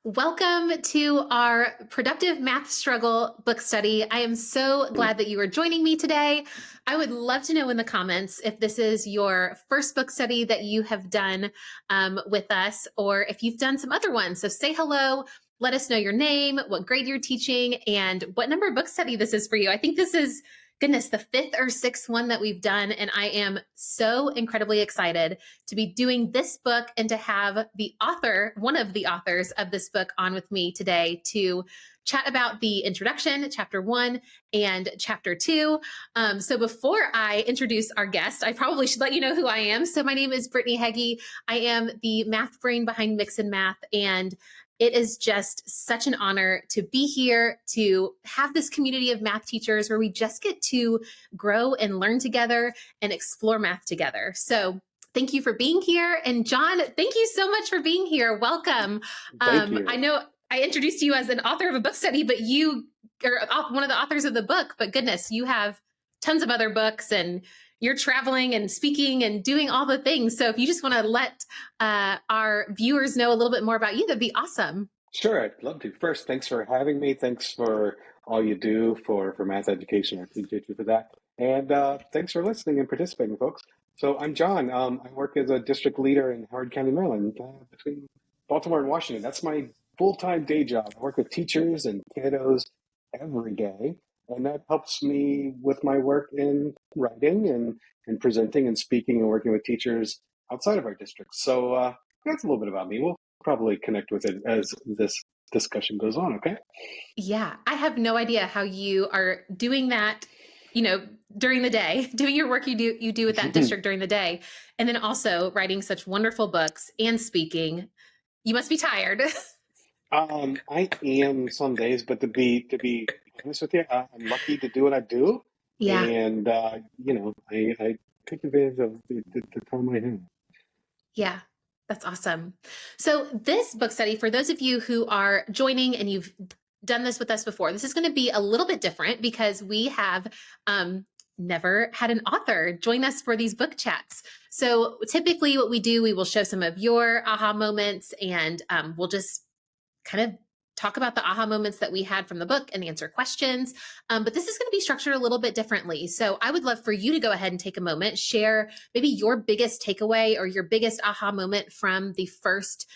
Welcome to our Productive Math Struggle book study. I am so glad that you are joining me today. I would love to know in the comments if this is your first book study that you have done with us, or if you've done some other ones. So say hello, let us know your name, what grade you're teaching, and what number book study this is for you. I think this is, goodness, the fifth or sixth one that we've done, and I am so incredibly excited to be doing this book and to have the author, one of the authors of this book, on with me today to chat about the introduction, chapter 1 and chapter 2. So before I introduce our guest, I probably should let you know who I am. So my name is Brittany Heggie. I am the math brain behind Mix and Math, and it is just such an honor to be here, to have this community of math teachers where we just get to grow and learn together and explore math together. So thank you for being here. And John, thank you so much for being here. Welcome. Thank you. I know I introduced you as an author of a book study, but you are one of the authors of the book. But goodness, you have tons of other books and you're traveling and speaking and doing all the things. So if you just want to let our viewers know a little bit more about you, that'd be awesome. Sure, I'd love to. First, thanks for having me. Thanks for all you do for math education. I appreciate you for that. And thanks for listening and participating, folks. So I'm John. I work as a district leader in Howard County, Maryland, between Baltimore and Washington. That's my full-time day job. I work with teachers and kiddos every day, and that helps me with my work in writing and presenting and speaking and working with teachers outside of our district. So that's a little bit about me. We'll probably connect with it as this discussion goes on, okay? Yeah, I have no idea how you are doing that, during the day, doing your work you do with that district during the day, and then also writing such wonderful books and speaking. You must be tired. I am some days, but to be honest with you, I'm lucky to do what I do, Yeah. and I take advantage of the time I have. Yeah, that's awesome. So this book study, for those of you who are joining and you've done this with us before, this is going to be a little bit different because we have never had an author join us for these book chats. So typically what we do, we will show some of your aha moments, and we'll just kind of talk about the aha moments that we had from the book and answer questions. But this is going to be structured a little bit differently. So I would love for you to go ahead and take a moment, share maybe your biggest takeaway or your biggest aha moment from the first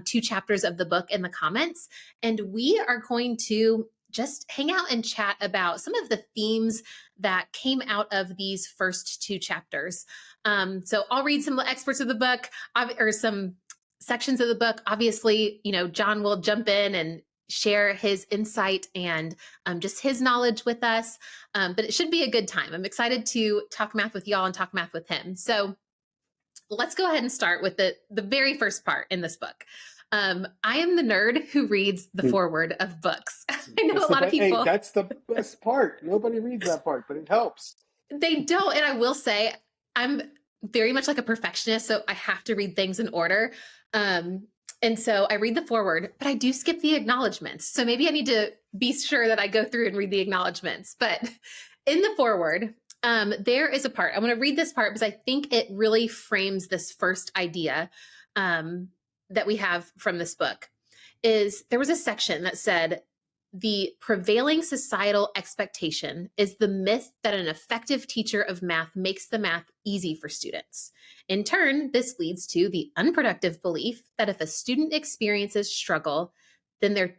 two chapters of the book in the comments. And we are going to just hang out and chat about some of the themes that came out of these first two chapters. So I'll read some experts of the book, or some sections of the book. Obviously, John will jump in and share his insight and just his knowledge with us. But it should be a good time. I'm excited to talk math with y'all and talk math with him. So let's go ahead and start with the very first part in this book. I am the nerd who reads the foreword of books. I know That's a lot of people. Hey, that's the best part. Nobody reads that part, but it helps. They don't. And I will say, I'm very much like a perfectionist, so I have to read things in order. And so I read the foreword, but I do skip the acknowledgments. So maybe I need to be sure that I go through and read the acknowledgments. But in the foreword, there is a part. I'm going to read this part because I think it really frames this first idea that we have from this book. There was a section that said, the prevailing societal expectation is the myth that an effective teacher of math makes the math easy for students. In turn, this leads to the unproductive belief that if a student experiences struggle, then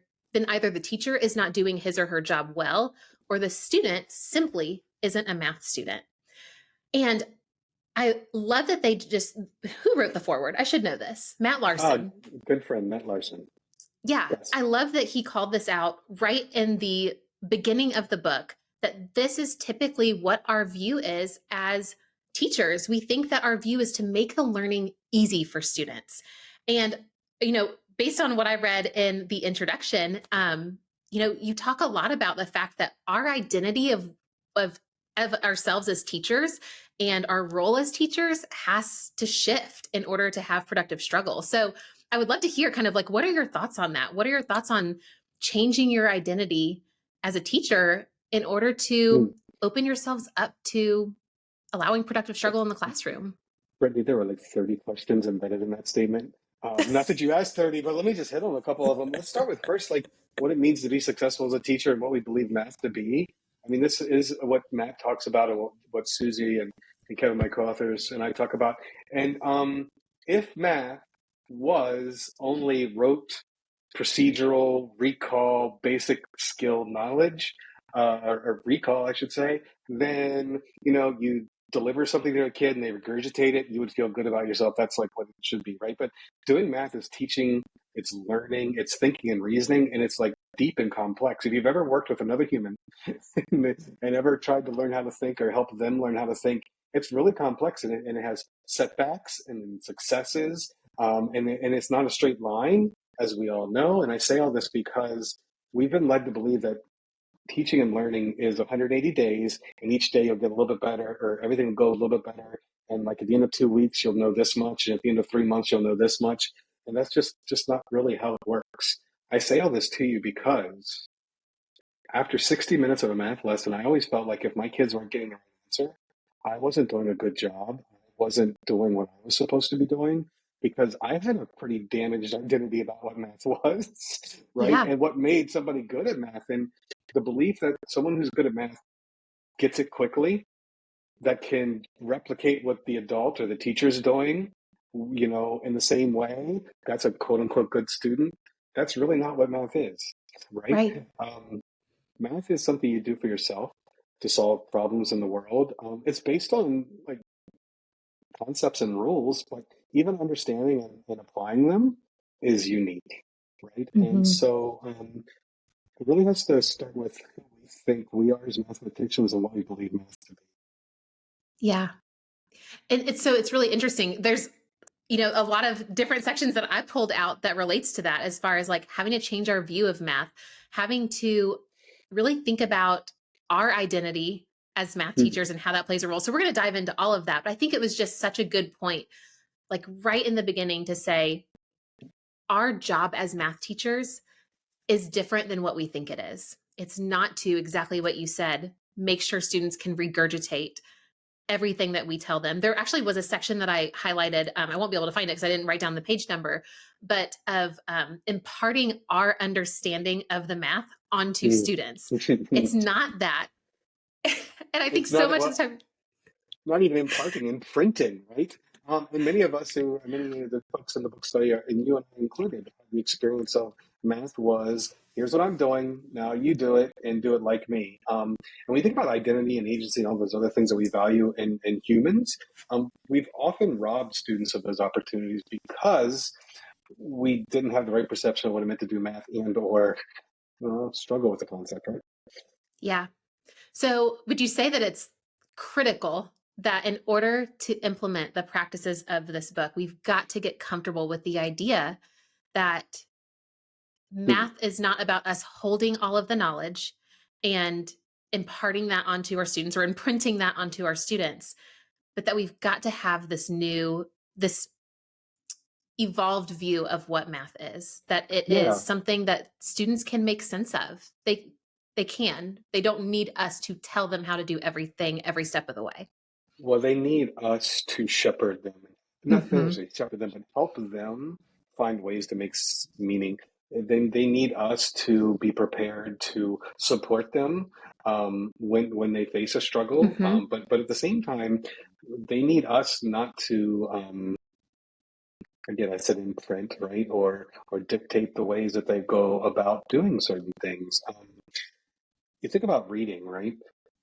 either the teacher is not doing his or her job well, or the student simply isn't a math student. And I love that who wrote the foreword? I should know this. Matt Larson. Good friend, Matt Larson. Yeah, Yes. I love that he called this out right in the beginning of the book, that this is typically what our view is as teachers. We think that our view is to make the learning easy for students. And, based on what I read in the introduction, you talk a lot about the fact that our identity of ourselves as teachers and our role as teachers has to shift in order to have productive struggle. So I would love to hear kind of like, what are your thoughts on that? What are your thoughts on changing your identity as a teacher in order to open yourselves up to allowing productive struggle in the classroom? Brittany, there were like 30 questions embedded in that statement. Not that you asked 30, but let me just hit on a couple of them. Let's start with first, like what it means to be successful as a teacher and what we believe math to be. I mean, this is what Matt talks about and what Susie and Kevin, my co-authors, and I talk about. And if math was only rote, procedural, recall, basic skill knowledge, or recall, I should say, then, you deliver something to a kid and they regurgitate it, you would feel good about yourself. That's like what it should be, right? But doing math is teaching, it's learning, it's thinking and reasoning, and it's like deep and complex. If you've ever worked with another human and ever tried to learn how to think or help them learn how to think, it's really complex, and it has setbacks and successes, and it's not a straight line, as we all know. And I say all this because we've been led to believe that teaching and learning is 180 days, and each day you'll get a little bit better, or everything will go a little bit better. And like at the end of 2 weeks, you'll know this much, and at the end of 3 months, you'll know this much. And that's just not really how it works. I say all this to you because after 60 minutes of a math lesson, I always felt like if my kids weren't getting the right answer, I wasn't doing a good job. I wasn't doing what I was supposed to be doing, because I had a pretty damaged identity about what math was, right? Yeah. And what made somebody good at math. And the belief that someone who's good at math gets it quickly, that can replicate what the adult or the teacher's doing, in the same way, that's a quote unquote good student. That's really not what math is, right? Right. Math is something you do for yourself to solve problems in the world. It's based on like concepts and rules, but even understanding and applying them is unique, right? And Hmm. so it really has to start with who we think we are as mathematicians and what we believe math to be. Yeah. And it's really interesting. There's, a lot of different sections that I pulled out that relates to that, as far as like having to change our view of math, having to really think about our identity as math Mhm. teachers and how that plays a role. So we're going to dive into all of that. But I think it was just such a good point, like right in the beginning, to say our job as math teachers is different than what we think it is. It's not to, exactly what you said, make sure students can regurgitate everything that we tell them. There actually was a section that I highlighted. I won't be able to find it because I didn't write down the page number, but of imparting our understanding of the math onto Mm. students. It's not that. And I think It's so not much of what the time, not even imparting, imprinting, right? And many of the folks in the book study, and you and I included, had the experience of math was, here's what I'm doing, now you do it and do it like me. And we think about identity and agency and all those other things that we value in humans. We've often robbed students of those opportunities because we didn't have the right perception of what it meant to do math and or struggle with the concept, right? yeah. So would you say that it's critical that in order to implement the practices of this book, we've got to get comfortable with the idea that Mhm. math is not about us holding all of the knowledge and imparting that onto our students or imprinting that onto our students, but that we've got to have this evolved view of what math is, that it is Yeah. something that students can make sense of. They don't need us to tell them how to do everything every step of the way. Well, they need us to shepherd them, not Hmm. necessarily shepherd them, but help them find ways to make meaning. They need us to be prepared to support them when they face a struggle. Hmm. But at the same time, they need us not to again, I said imprint, right, or dictate the ways that they go about doing certain things. You think about reading, right?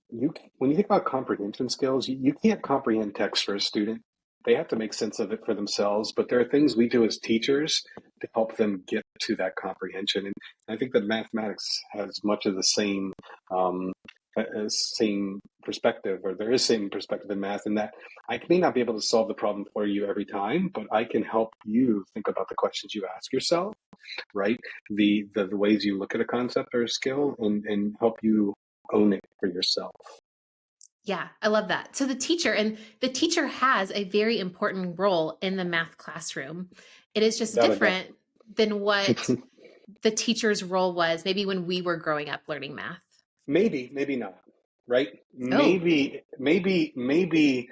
When you think about comprehension skills, you can't comprehend text for a student. They have to make sense of it for themselves. But there are things we do as teachers to help them get to that comprehension. And I think that mathematics has much of the um, same perspective, or there is same perspective in math, in that I may not be able to solve the problem for you every time, but I can help you think about the questions you ask yourself, right? The ways you look at a concept or a skill, and help you own it for yourself. Yeah, I love that. So the teacher has a very important role in the math classroom. It is just Without a doubt. different than what the teacher's role was maybe when we were growing up learning math. Maybe not, right? Oh, Maybe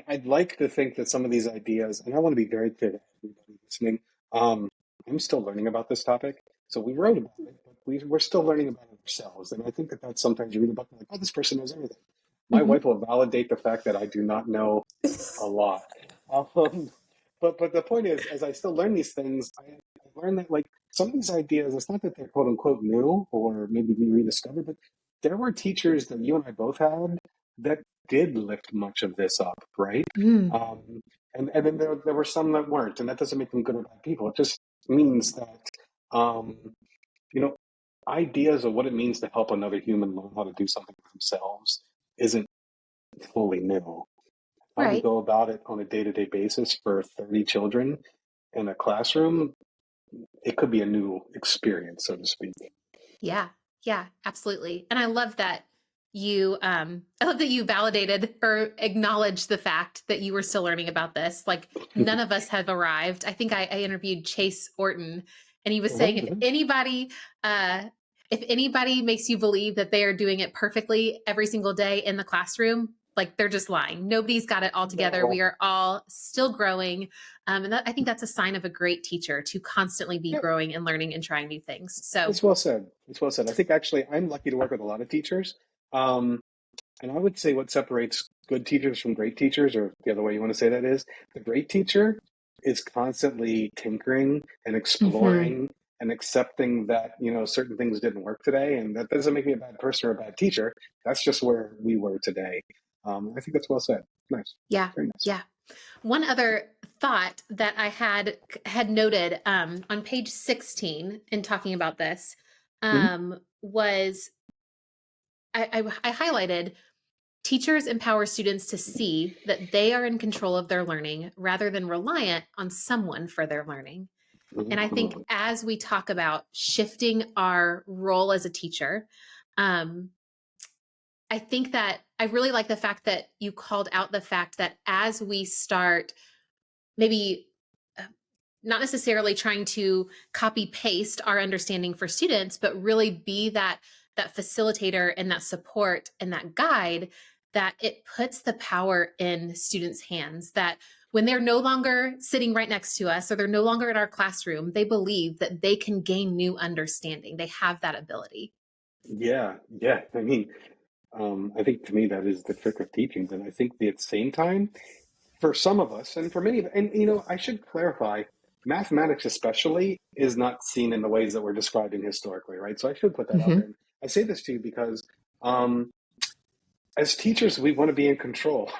I'd like to think that some of these ideas, and I want to be very clear, everybody listening. Um, I'm still learning about this topic. So we wrote about it, but we're still learning about it ourselves. And I think that that's sometimes you read about it like, oh, this person knows everything. My Mhm. wife will validate the fact that I do not know a lot. Um, but the point is, as I still learn these things, I learned that like some of these ideas, it's not that they're quote unquote new or maybe we rediscovered, but there were teachers that you and I both had that did lift much of this up, right? Mm. Um, and then there were some that weren't, and that doesn't make them good or bad people. It just means that um, you know, ideas of what it means to help another human learn how to do something for themselves isn't fully new. How we Right. go about it on a day-to-day basis for 30 children in a classroom, it could be a new experience, so to speak. Yeah. Yeah, absolutely. And I love that you validated or acknowledged the fact that you were still learning about this. Like none of us have arrived. I think I interviewed Chase Orton and he was saying uh if anybody makes you believe that they are doing it perfectly every single day in the classroom, like they're just lying. Nobody's got it all together. No. We are all still growing. I think that's a sign of a great teacher to constantly be Yeah, growing and learning and trying new things. So it's well said. It's well said. I think actually I'm lucky to work with a lot of teachers. Um, And I would say what separates good teachers from great teachers, or the other way you want to say that is, the great teacher is constantly tinkering and mhm. exploring and accepting that, certain things didn't work today. And that doesn't make me a bad person or a bad teacher. That's just where we were today. I think that's well said. Nice. Yeah. Very nice. Yeah. One other thought that I had noted on page 16 in talking about this Mhm. was I highlighted teachers empower students to see that they are in control of their learning rather than reliant on someone for their learning. And I think Mhm. as we talk about shifting our role as a teacher, um, I think that I really like the fact that you called out the fact that as we start maybe uh, not necessarily trying to copy paste our understanding for students, but really be that facilitator and that support and that guide, that it puts the power in students' hands, that when they're no longer sitting right next to us or they're no longer in our classroom, they believe that they can gain new understanding. They have that ability. Yeah, yeah. I think to me that is the trick of teaching. And I think at the same time, for some of us and for many, and I should clarify, mathematics especially is not seen in the ways that we're describing historically, right? So I should put that out there. Mhm. And I say this to you because um, as teachers, we want to be in control,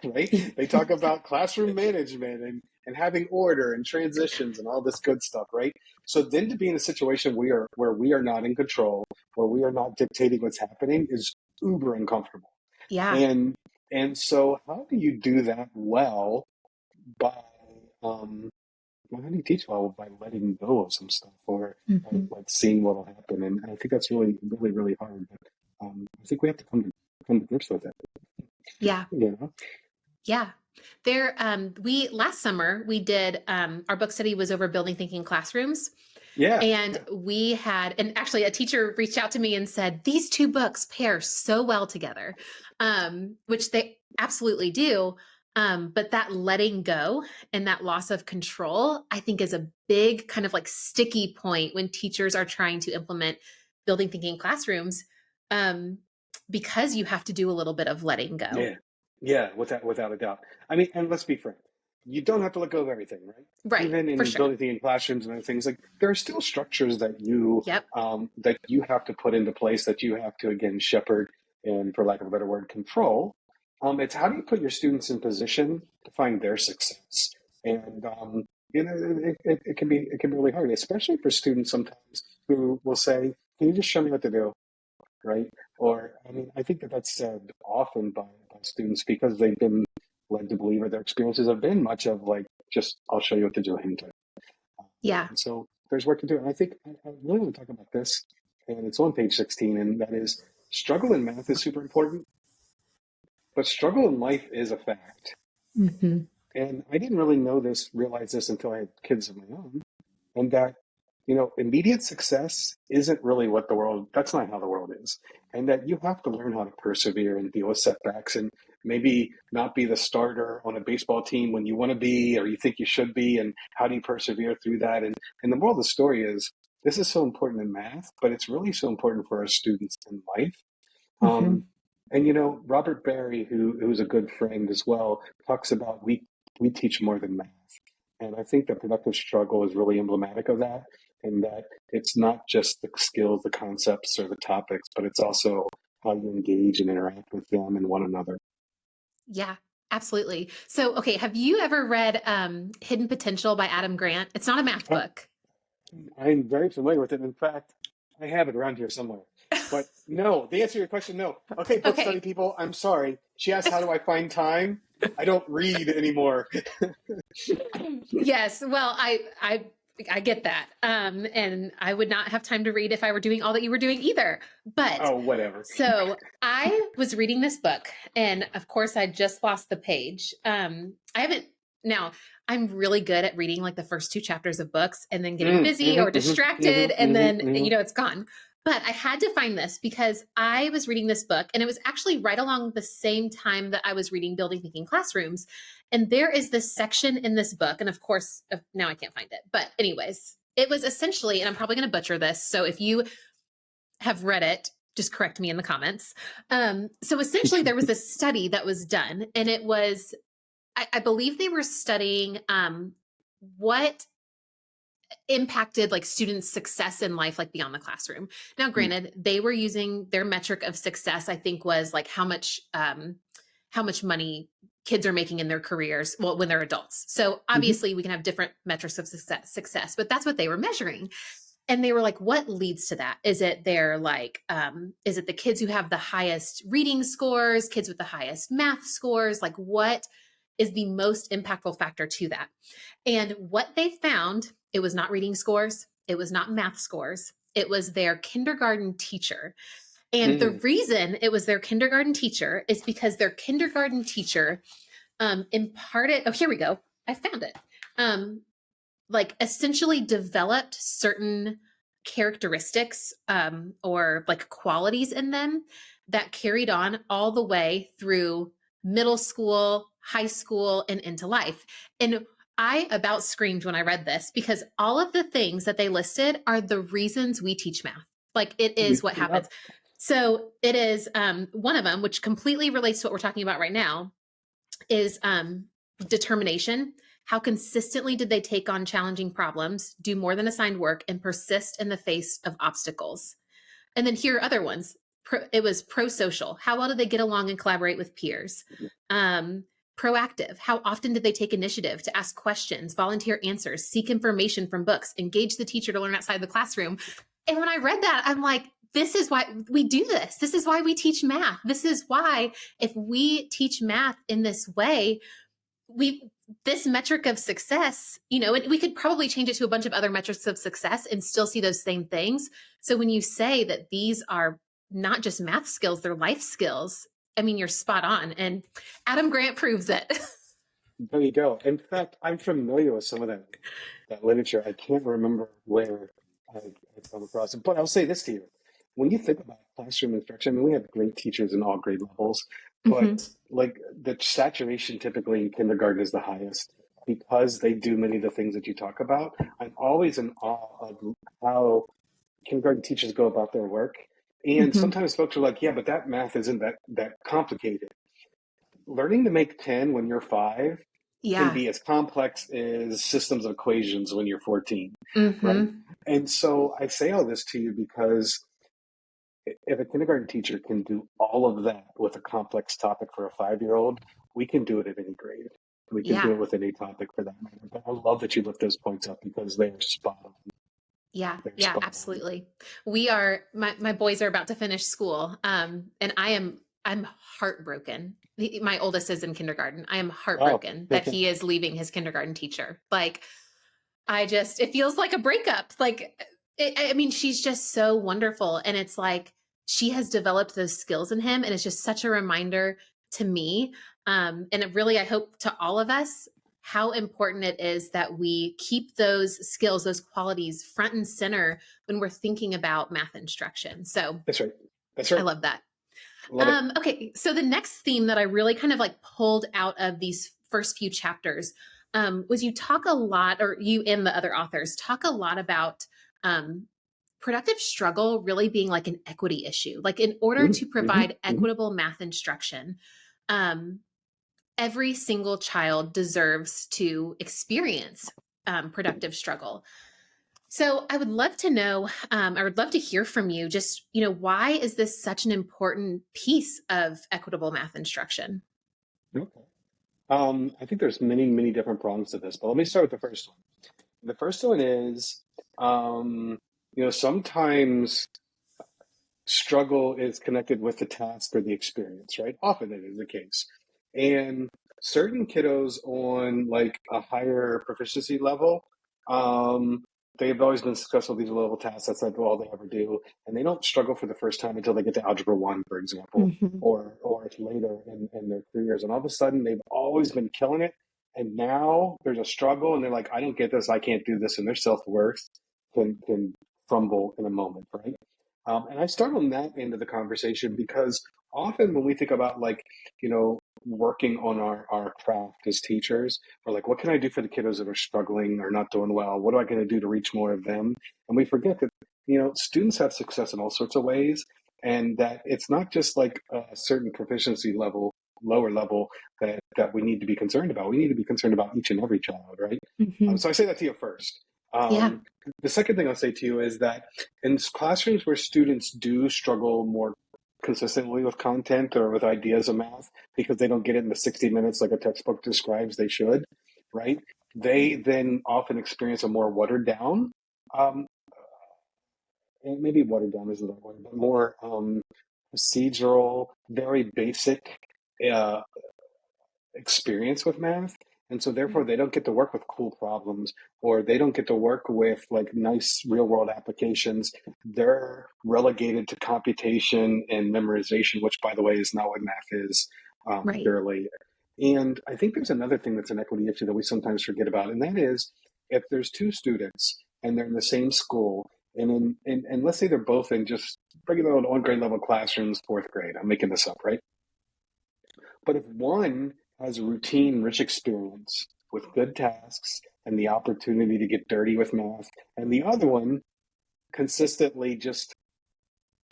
right? They talk about classroom management and having order and transitions and all this good stuff, right? So then to be in a situation where we are not in control, where we are not dictating what's happening is uber uncomfortable. Yeah. And so how do you do that well by how do you teach well by letting go of some stuff or Mhm. like seeing what'll happen? And I think that's really, really, really hard. But I think we have to come to grips with it. Yeah. You know? Yeah. There, we last summer we did our book study was over building thinking classrooms. Yeah, And yeah, and actually a teacher reached out to me and said, these two books pair so well together, which they absolutely do. But that letting go and that loss of control, I think, is a big kind of like sticky point when teachers are trying to implement building thinking classrooms, um, because you have to do a little bit of letting go. yeah, yeah. Without a doubt. I mean, and let's be frank, you don't have to let go of everything, right? Right. Even For in sure. building in classrooms and other things, like there are still structures Yep. that you have to put into place that you have to again shepherd and, for lack of a better word, control. It's how do you put your students in position to find their success, and it can be really hard, especially for students sometimes who will say, "Can you just show me what to do?" Right? Or, I mean, I think that that's said often by students because they've been led to believe or their experiences have been much of like, just, I'll show you what to do. Yeah. And so there's work to do. And I think I really want to talk about this, and it's on page 16, and that is struggle in math is super important, but struggle in life is a fact. Hmm. And I didn't really realize this until I had kids of my own, and that immediate success isn't really what the world. That's not how the world is, and that you have to learn how to persevere and deal with setbacks. And maybe not be the starter on a baseball team when you want to be or you think you should be, and how do you persevere through that? And the moral of the story is this is so important in math, but it's really so important for our students in life. Hmm. Um, and Robert Barry, who's a good friend as well, talks about we teach more than math. And I think the productive struggle is really emblematic of that, and that it's not just the skills, the concepts, or the topics, but it's also how you engage and interact with them and one another. Yeah, absolutely. So, okay, have you ever read Hidden Potential by Adam Grant? It's not a math Uh, book. I'm very familiar with it. In fact, I have it around here somewhere. But no, the answer to your question, no. Okay, book study Okay. people, I'm sorry. She asked, how do I find time? I don't read anymore. Yes, well, I get that. And I would not have time to read if I were doing all that you were doing either. But Oh, whatever. so I was reading this book, and of course I just lost the page. I haven't now I'm really good at reading like the first two chapters of books and then getting busy or distracted and then it's gone. But I had to find this because I was reading this book and it was actually right along the same time that I was reading Building Thinking Classrooms. And there is this section in this book, and of course, now I can't find it. But anyways, it was essentially, and I'm probably going to butcher this. So if you have read it, just correct me in the comments. So essentially, there was this study that was done, and it was, I believe they were studying what impacted like students' success in life, like beyond the classroom. Now, granted, they were using their metric of success, I think, was like how much money kids are making in their careers, well, when they're adults. So obviously we can have different metrics of success, but that's what they were measuring. And they were like, what leads to that? Is it their like, is it the kids who have the highest reading scores, kids with the highest math scores? Like, what is the most impactful factor to that? And what they found, it was not reading scores, it was not math scores, it was their kindergarten teacher. And the Mm. reason it was their kindergarten teacher is because their kindergarten teacher imparted, oh, here we go. I found it. Like essentially developed certain characteristics or like qualities in them that carried on all the way through middle school, high school, and into life. And I about screamed when I read this because all of the things that they listed are the reasons we teach math. Like it is what happens. Yep. So it is one of them, which completely relates to what we're talking about right now, is determination. How consistently did they take on challenging problems, do more than assigned work, and persist in the face of obstacles? And then here are other ones. It was pro-social. How well did they get along and collaborate with peers? Proactive. How often did they take initiative to ask questions, volunteer answers, seek information from books, engage the teacher to learn outside the classroom? And when I read that, I'm like, this is why we do this. This is why we teach math. This is why if we teach math in this way, this metric of success, and we could probably change it to a bunch of other metrics of success and still see those same things. So when you say that these are not just math skills, they're life skills, I mean, you're spot on. And Adam Grant proves it. There you go. In fact, I'm familiar with some of that literature. I can't remember where I come across it, but I'll say this to you. When you think about classroom instruction, I mean, we have great teachers in all grade levels, Hmm. but like the saturation typically in kindergarten is the highest because they do many of the things that you talk about. I'm always in awe of how kindergarten teachers go about their work. And Hmm. sometimes folks are like, yeah, but that math isn't that complicated. Learning to make 10 when you're 5 can Yeah. be as complex as systems of equations when you're 14, right? Hmm. And so I say all this to you because if a kindergarten teacher can do all of that with a complex topic for a 5-year-old, we can do it at any grade. We can do Yeah. it with any topic for that matter. But I love that you lift those points up because they're spot on. Yeah, They're yeah, spot on. absolutely. We are my boys are about to finish school. And I'm heartbroken. My oldest is in kindergarten. I am Oh, heartbroken that he is leaving his kindergarten teacher. Like it feels like a breakup. Like I mean, she's just so wonderful and it's like she has developed those skills in him and it's just such a reminder to me and it really I hope to all of us how important it is that we keep those skills, those qualities front and center when we're thinking about math instruction. So that's right. That's I right. love that. Love it. Okay, so the next theme that I really kind of like pulled out of these first few chapters was you talk a lot, or you and the other authors talk a lot about um, productive struggle really being like an equity issue. Like, in order to Mm-hmm. provide equitable math instruction, um, every single child deserves to experience productive struggle. So I would love to know, I would love to hear from you, just, why is this such an important piece of equitable math instruction? Okay. I think there's many, many different prongs to this, but let me start with the first one. The first one is, um, sometimes struggle is connected with the task or the experience, right? Often it is the case. And certain kiddos on like a higher proficiency level, um, they've always been successful at these level tasks. That's like all they ever do. And they don't struggle for the first time until they get to Algebra 1, for example, Hmm. or it's later in their careers. And all of a sudden, they've always been killing it. And now there's a struggle, and they're like, I don't get this. I can't do this. And their self worth can crumble in a moment, right? And I start on that end of the conversation because often when we think about like, working on our craft as teachers, we're like, what can I do for the kiddos that are struggling or not doing well? What am I going to do to reach more of them? And we forget that, students have success in all sorts of ways, and that it's not just like a certain proficiency level, lower level that we need to be concerned about. We need to be concerned about each and every child, right? Hmm. So I say that to you first. Yeah. The second thing I'll say to you is that in classrooms where students do struggle more consistently with content or with ideas of math because they don't get it in the 60 minutes like a textbook describes they should, right? They then often experience a more watered down, um, and maybe watered down isn't the right word, but more procedural, very basic uh, experience with math. And so therefore they don't get to work with cool problems, or they don't get to work with like nice real world applications. They're relegated to computation and memorization, which by the way is not what math is, Right. purely. And I think there's another thing that's an equity issue that we sometimes forget about, and that is if there's two students and they're in the same school, and let's say they're both in just regular old on grade level classrooms, fourth grade. I'm making this up, right? But if one has a routine rich experience with good tasks and the opportunity to get dirty with math, and the other one consistently just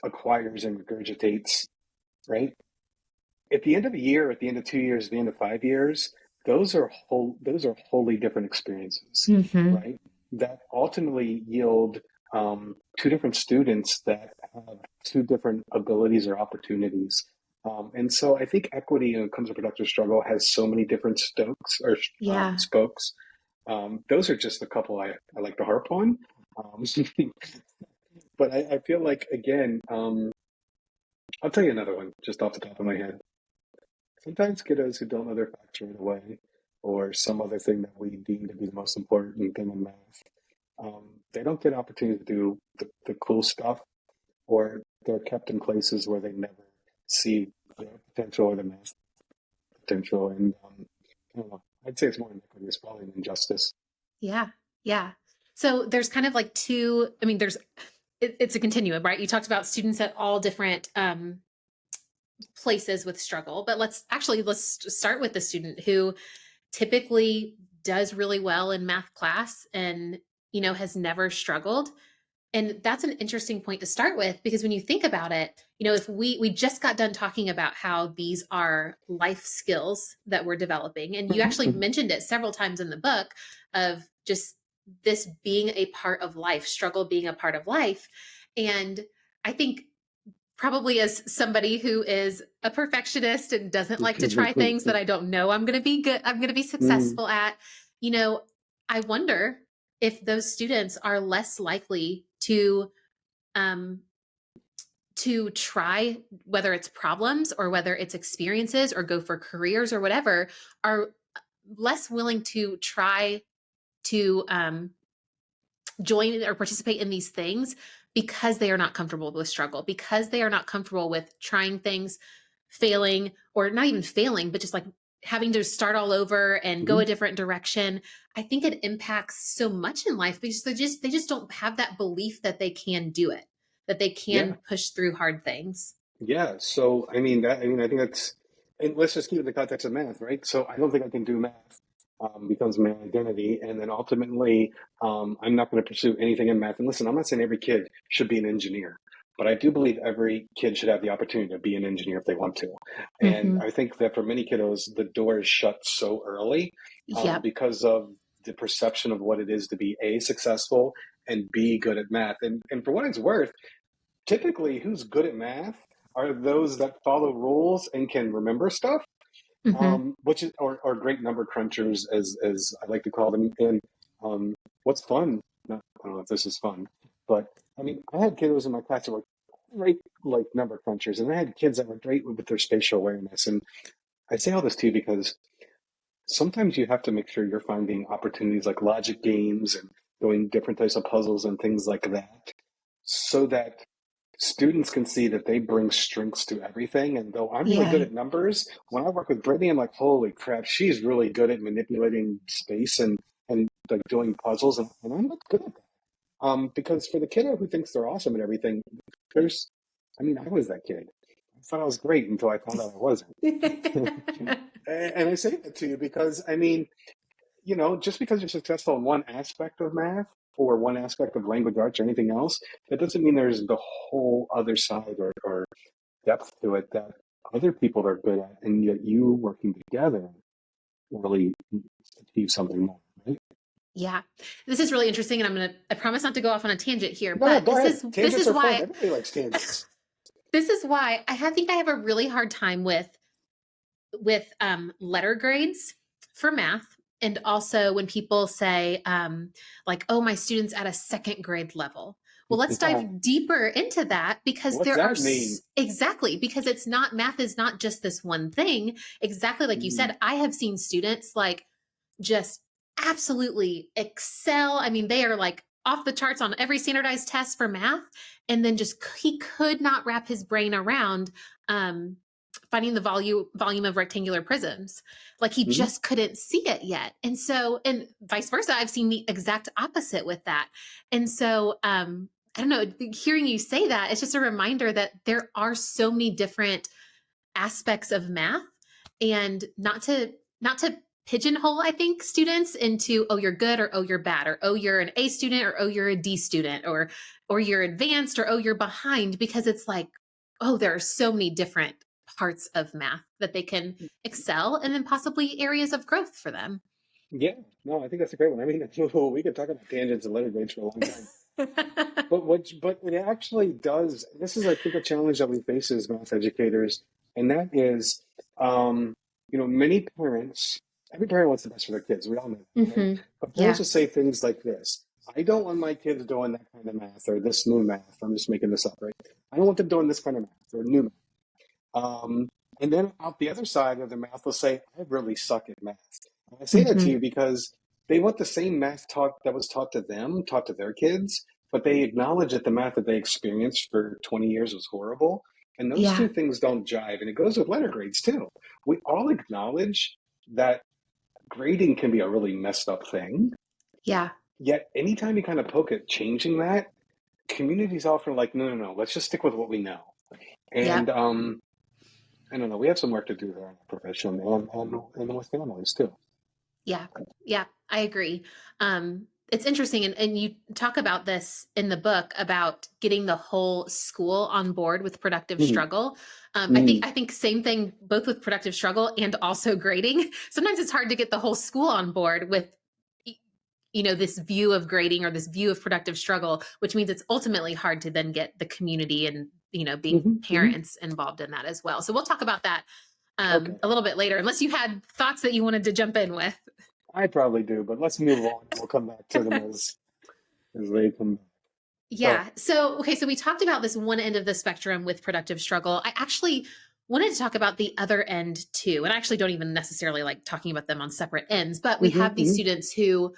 acquires and regurgitates, right? At the end of a year, at the end of 2 years, at the end of 5 years, those are wholly different experiences, Hmm. right? That ultimately yield two different students that have two different abilities or opportunities. And so I think equity when it comes to productive struggle has so many different stokes or Yeah. spokes. Those are just a couple I like to harp on. Um, but I feel like, again, I'll tell you another one just off the top of my head. Sometimes kiddos who don't know their facts right away, or some other thing that we deem to be the most important thing in math, they don't get opportunity to do the cool stuff, or they're kept in places where they never see their potential or the math potential. And I don't know, I'd say it's more inequity. It's probably an injustice. Yeah. Yeah. So there's kind of like two, I mean, it's a continuum, right? You talked about students at all different places with struggle, but let's start with the student who typically does really well in math class and has never struggled. And that's an interesting point to start with, because when you think about it, if we just got done talking about how these are life skills that we're developing, and you actually mentioned it several times in the book of just this being a part of life, struggle being a part of life. And I think, probably as somebody who is a perfectionist and doesn't like to try things that I don't know I'm going to be good, I'm going to be Mm, successful at, you know, I wonder if those students are less likely um, to try, whether it's problems or whether it's experiences or go for careers or whatever, are less willing to try to join or participate in these things because they are not comfortable with struggle, because they are not comfortable with trying things, failing, or not even failing, but just like having to start all over and go mhm. a different direction. I think it impacts so much in life because they just don't have that belief that they can do it, that they Yeah. can push through hard things. Yeah, so I think that's, and let's just keep it in the context of math, right? So I don't think I can do math becomes my identity, and then ultimately I'm not going to pursue anything in math. And listen, I'm not saying every kid should be an engineer, but I do believe every kid should have the opportunity to be an engineer if they want to. And Hmm. I think that for many kiddos, the door is shut so early Yep. because of the perception of what it is to be A, successful, and B, good at math. And for what it's worth, typically who's good at math are those that follow rules and can remember stuff, Hmm. which is or great number crunchers as I like to call them. And what's fun? I don't know if this is fun, but I mean, I had kiddos in my class that were great like number crunchers, and I had kids that were great with their spatial awareness. And I say all this to you because sometimes you have to make sure you're finding opportunities like logic games and doing different types of puzzles and things like that, so that students can see that they bring strengths to everything. And though I'm really good Yeah. at numbers, when I work with Brittany, I'm like, holy crap, she's really good at manipulating space and like doing puzzles, and I'm not good at that. Because for the kiddo who thinks they're awesome at everything, there's, I mean, I was that kid. I thought I was great until I found out I wasn't. And I say that to you because, I mean, just because you're successful in one aspect of math or one aspect of language arts or anything else, that doesn't mean there's the whole other side or depth to it that other people are good at, and yet you working together really achieve something more, right? Yeah. This is really interesting, and I promise not to go off on a tangent here, No, no, but go this ahead. is this Tangents is are fun. why Everybody likes tangents. this is why think I have a really hard time with letter grades for math. And also when people say, like, oh, my student's at a second grade level. Well, let's dive deeper into that because What's there are that mean? exactly, because it's not, math is not just this one thing. Exactly like you Mm, said, I have seen students like just absolutely excel. I mean, they are like off the charts on every standardized test for math. And then just he could not wrap his brain around um, finding the volume of rectangular prisms. Like he mhm. just couldn't see it yet. And so, and vice versa, I've seen the exact opposite with that. And so, I don't know, hearing you say that, it's just a reminder that there are so many different aspects of math, and not to pigeonhole, I think, students into, oh, you're good, or oh, you're bad, or oh, you're an A student, or oh, you're a D student, or you're advanced, or oh, you're behind, because it's like, oh, there are so many different parts of math that they can excel, and then possibly areas of growth for them. Yeah, no, I think that's a great one. I mean, we could talk about tangents and letter grades for a long time. But it actually does. This is, I think, a challenge that we face as math educators, and that is, um, many parents. Every parent wants the best for their kids. We all know that, right? Hmm. But parents Yeah. will say things like this: "I don't want my kids doing that kind of math or this new math." I'm just making this up, right? I don't want them doing this kind of math or new math. And then out the other side of the math, they'll say, "I really suck at math." And I say that to Hmm. you because they want the same math taught that was taught to them, taught to their kids, but they acknowledge that the math that they experienced for 20 years was horrible. And those two Yeah. things don't jive. And it goes with letter grades too. We all acknowledge that grading can be a really messed up thing. Yeah. Yet anytime you kind of poke at changing that, communities often like, no, no, no, let's just stick with what we know. Yep. And I don't know. We have some work to do there in our profession and with families too. Yeah. Yeah, I agree. It's interesting. And you talk about this in the book about getting the whole school on board with productive Mm, struggle. mm, I think same thing, both with productive struggle and also grading. Sometimes it's hard to get the whole school on board with, this view of grading or this view of productive struggle, which means it's ultimately hard to then get the community and, being hmm hmm. parents involved in that as well. So we'll talk about that Okay. a little bit later, unless you had thoughts that you wanted to jump in with. I probably do, but let's move on. We'll come back to them as they come back. So, Yeah. So, okay. So we talked about this one end of the spectrum with productive struggle. I actually wanted to talk about the other end too. And I actually don't even necessarily like talking about them on separate ends, but we hmm have these hmm. students who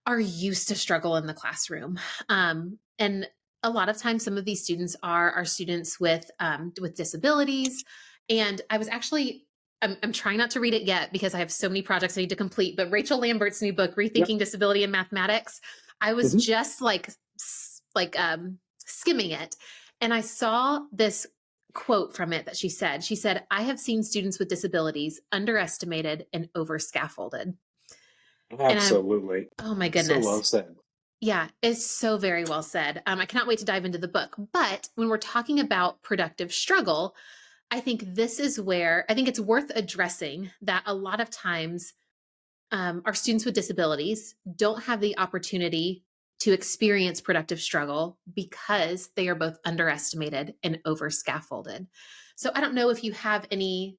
are used to struggle in the classroom. And a lot of times, some of these students are students with disabilities. And I was actually, I'm trying not to read it yet because I have so many projects I need to complete. But Rachel Lambert's new book, Yep. Rethinking Disability in Mathematics, I was hmm just like skimming it, and I saw this quote from it that she said. She said, "I have seen students with disabilities underestimated and over scaffolded." And Absolutely. oh my So well goodness. said. Yeah, it's so very well said. I cannot wait to dive into the book. But when we're talking about productive struggle, I think this is where I think it's worth addressing that a lot of times our students with disabilities don't have the opportunity to experience productive struggle because they are both underestimated and over scaffolded. So I don't know if you have any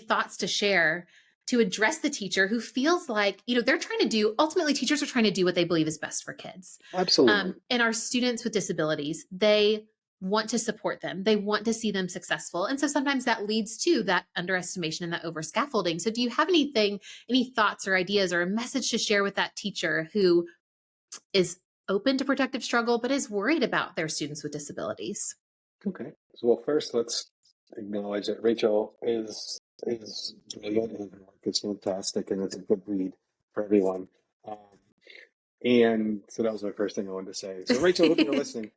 thoughts to share to address the teacher who feels like, they're trying to do, ultimately teachers are trying to do what they believe is best for kids. Absolutely. And our students with disabilities, they want to support them. They want to see them successful. And so sometimes that leads to that underestimation and that over scaffolding. So do you have any thoughts or ideas or a message to share with that teacher who is open to productive struggle, but is worried about their students with disabilities? Okay. So, well, first, let's acknowledge that Rachel is brilliant and her work is fantastic, and it's a good read for everyone. Um, and so that was my first thing I wanted to say. So, Rachel, hope you're listening.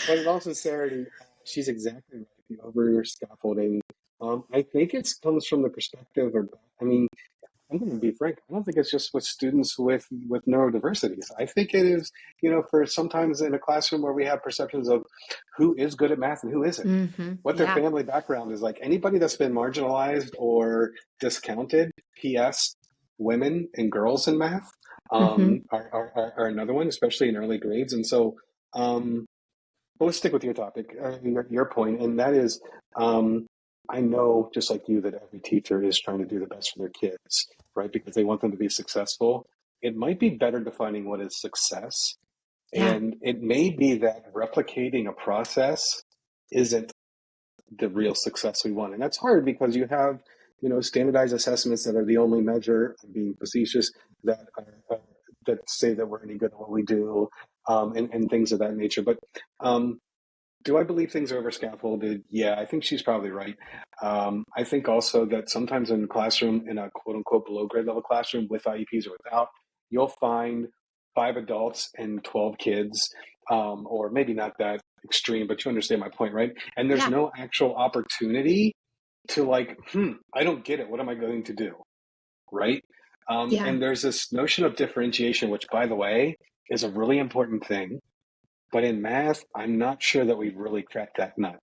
But in all sincerity, she's exactly right. The over scaffolding. I think it comes from the perspective, or I mean, I'm going to be frank. I don't think it's just with students with neurodiversities. I think it is, for sometimes in a classroom where we have perceptions of who is good at math and who isn't, what their Yeah. family background is like. Anybody that's been marginalized or discounted. P.S. Women and girls in math Hmm. are another one, especially in early grades. And so, um, well, let's stick with your topic, your point, and that is, um, I know, just like you, that every teacher is trying to do the best for their kids, right? Because they want them to be successful. It might be better defining what is success, Yeah. and it may be that replicating a process isn't the real success we want, and that's hard because you have, standardized assessments that are the only measure. I'm being facetious. That that say that we're any good at what we do, and things of that nature, but. Do I believe things are over scaffolded? Yeah, I think she's probably right. I think also that sometimes in a classroom, in a quote unquote below grade level classroom with IEPs or without, you'll find 5 adults and 12 kids, or maybe not that extreme, but you understand my point, right? And there's Yeah. no actual opportunity to like, I don't get it. What am I going to do? Right? Yeah. And there's this notion of differentiation, which, by the way, is a really important thing, but in math, I'm not sure that we've really cracked that nut,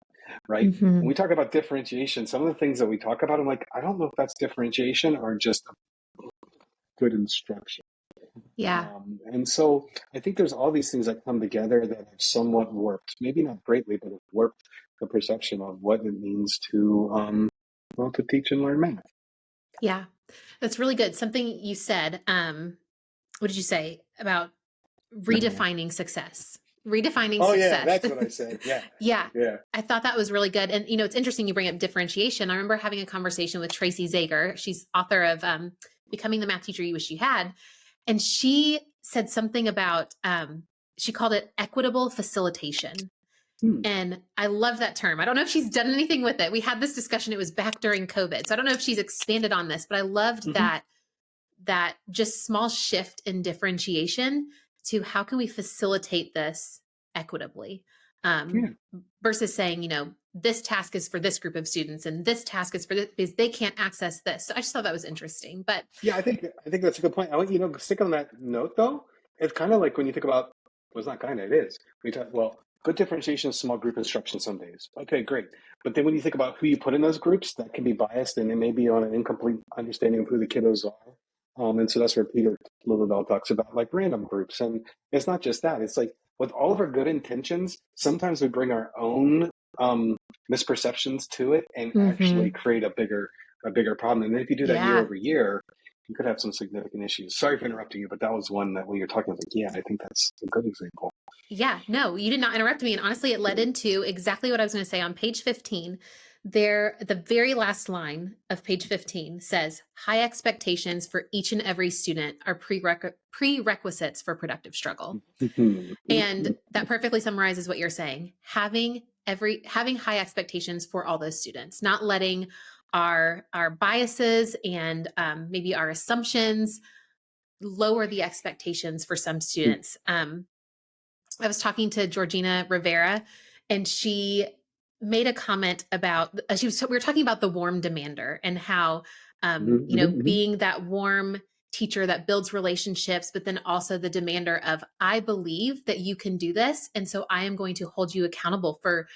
right? When we Hmm. talk about differentiation, some of the things that we talk about, I'm like, I don't know if that's differentiation or just good instruction. Yeah. And so I think there's all these things that come together that have somewhat warped, maybe not greatly, but have warped the perception of what it means to, well, to teach and learn math. Yeah. That's really good. Something you said, what did you say about Math. redefining success? Redefining Oh yeah, success. that's what I said. Yeah, Yeah. yeah. I thought that was really good. And, it's interesting you bring up differentiation. I remember having a conversation with Tracy Zager. She's author of Becoming the Math Teacher You Wish You Had. And she said something about, she called it equitable facilitation. Hmm. And I love that term. I don't know if she's done anything with it. We had this discussion, it was back during COVID. So I don't know if she's expanded on this, but I loved Mm-hmm. that just small shift in differentiation to how can we facilitate this equitably, Yeah. versus saying, this task is for this group of students and this task is for this because they can't access this. So I just thought that was interesting. But Yeah, I think that's a good point. I want stick on that note though. It's kind of like when you think about, well, it's not kind of, it is. We talk, well, good differentiation is small group instruction some days. Okay, great. But then when you think about who you put in those groups, that can be biased and it may be on an incomplete understanding of who the kiddos are. And so that's where Peter Lilledal talks about like random groups. And it's not just that. It's like with all of our good intentions, sometimes we bring our own misperceptions to it and actually mhm, create a bigger problem. And then if you do that year yeah, over year, you could have some significant issues. Sorry for interrupting you, but that was one that when you're talking, I was like, yeah, I think that's a good example. yeah, no, you did not interrupt me. And honestly, it led into exactly what I was going to say on page 15. There, the very last line of page 15 says, high expectations for each and every student are prerequisites for productive struggle. And that perfectly summarizes what you're saying. Having high expectations for all those students, not letting our biases and maybe our assumptions lower the expectations for some students. I was talking to Georgina Rivera, and she made a comment about, we were talking about the warm demander and how, Mhm, mhm, mhm. being that warm teacher that builds relationships, but then also the demander of, I believe that you can do this. And so I am going to hold you accountable for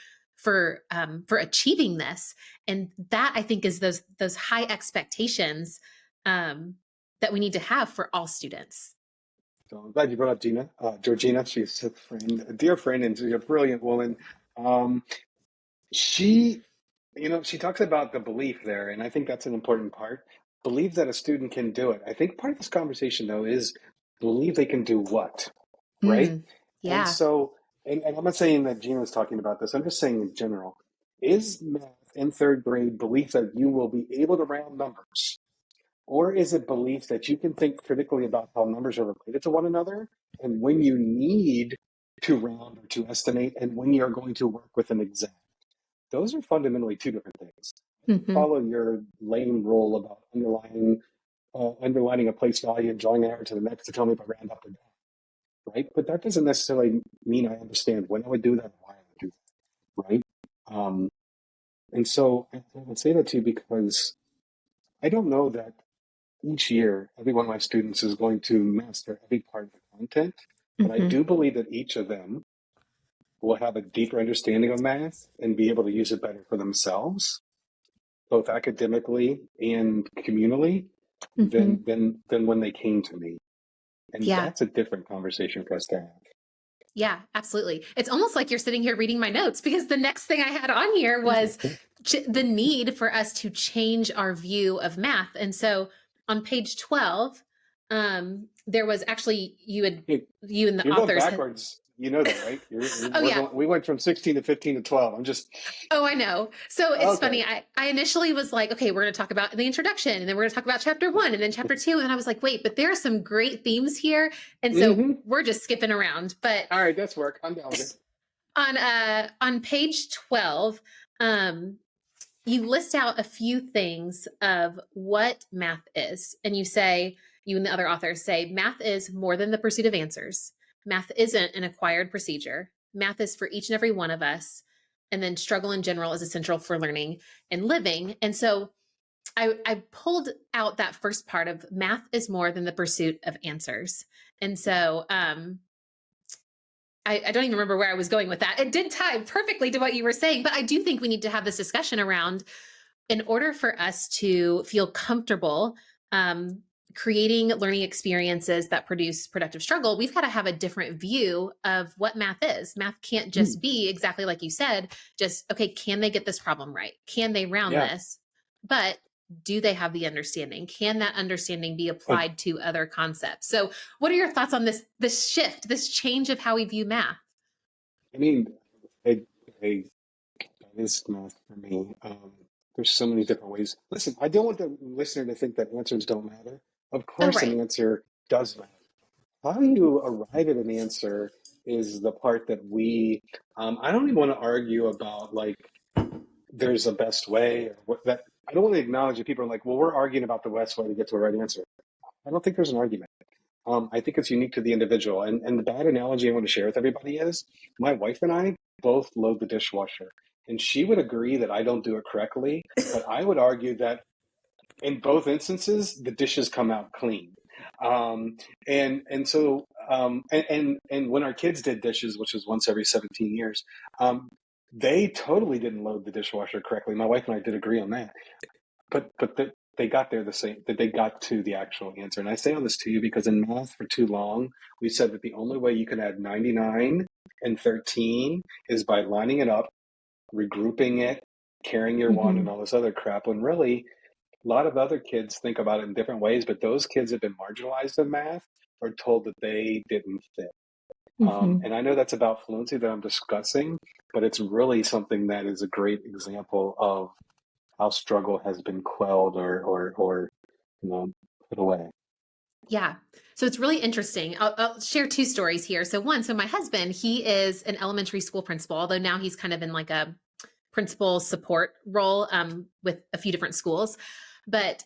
achieving this. And that, I think, is those high expectations, um, that we need to have for all students. So I'm glad you brought up Georgina. She's a friend, a dear friend, and she's a brilliant woman. Um, she, she talks about the belief there, and I think that's an important part. Believe that a student can do it. I think part of this conversation, though, is believe they can do what, right? Mm, And yeah. so, and I'm not saying that Gina was talking about this. I'm just saying in general, is math in third grade belief that you will be able to round numbers? Or is it belief that you can think critically about how numbers are related to one another and when you need to round or to estimate and when you're going to work with an exact? Those are fundamentally two different things. Hmm. Follow your lame rule about underlining a place value and drawing an arrow to the next to tell me if I round up or down, right? But that doesn't necessarily mean I understand when I would do that or why I would do that, right? Um, and so I would say that to you because I don't know that each year, every one of my students is going to master every part of the content, but I Hmm. do believe that each of them will have a deeper understanding of math and be able to use it better for themselves, both academically and communally, Hmm. than when they came to me. And Yeah. that's a different conversation for us to Yeah, absolutely. It's almost like you're sitting here reading my notes, because the next thing I had on here was have. the need for us to change our view of math. And so on page 12, there was actually, Hey, you and the you're going authors had, backwards. You know that, right? oh We're yeah. going. We went from 16 to 15 to 12. I'm just Oh, I know. So it's okay. funny. I initially was like, okay, we're going to talk about the introduction, and then we're going to talk about chapter one, and then chapter two. And then I was like, wait, but there are some great themes here. And so Hmm. we're just skipping around. But All right, that's work. I'm down with it. on page 12, um, you list out a few things of what math is. And you and the other authors say, math is more than the pursuit of answers. Math isn't an acquired procedure. Math is for each and every one of us. And then struggle in general is essential for learning and living. And so I pulled out that first part of math is more than the pursuit of answers. And so I don't even remember where I was going with that. It did tie perfectly to what you were saying, but I do think we need to have this discussion around, in order for us to feel comfortable um, creating learning experiences that produce productive struggle, we've got to have a different view of what math is. Math can't just Hmm. be exactly like you said, just, okay, can they get this problem right? Can they round Yeah. this? But do they have the understanding? Can that understanding be Uh, applied to other concepts? So, what are your thoughts on this shift, this change of how we view math? I mean, I, I, that is math for me. There's so many different ways. Listen, I don't want the listener to think that answers don't matter. Of Oh, course, right. an answer does matter. How you arrive at an answer is the part that I don't even want to argue about like there's a best way or what that. I don't want to acknowledge that people are like, well, we're arguing about the best way to get to a right answer. I don't think there's an argument. I think it's unique to the individual. And the bad analogy I want to share with everybody is my wife and I both load the dishwasher. And she would agree that I don't do it correctly, but I would argue that in both instances, the dishes come out clean. Um, and so and when our kids did dishes, which was once every 17 years, they totally didn't load the dishwasher correctly. My wife and I did agree on that, but they got there the same that they got to the actual answer. And I say all this to you because in math for too long we said that the only way you can add 99 and 13 is by lining it up, regrouping it, carrying your one, and Hmm. all this other crap. When really a lot of other kids think about it in different ways, but those kids have been marginalized in math or told that they didn't fit. Hmm. And I know that's about fluency that I'm discussing, but it's really something that is a great example of how struggle has been quelled or put away. Yeah. So it's really interesting. I'll share two stories here. So one, so my husband, he is an elementary school principal, although now he's kind of in like a principal support role with a few different schools. But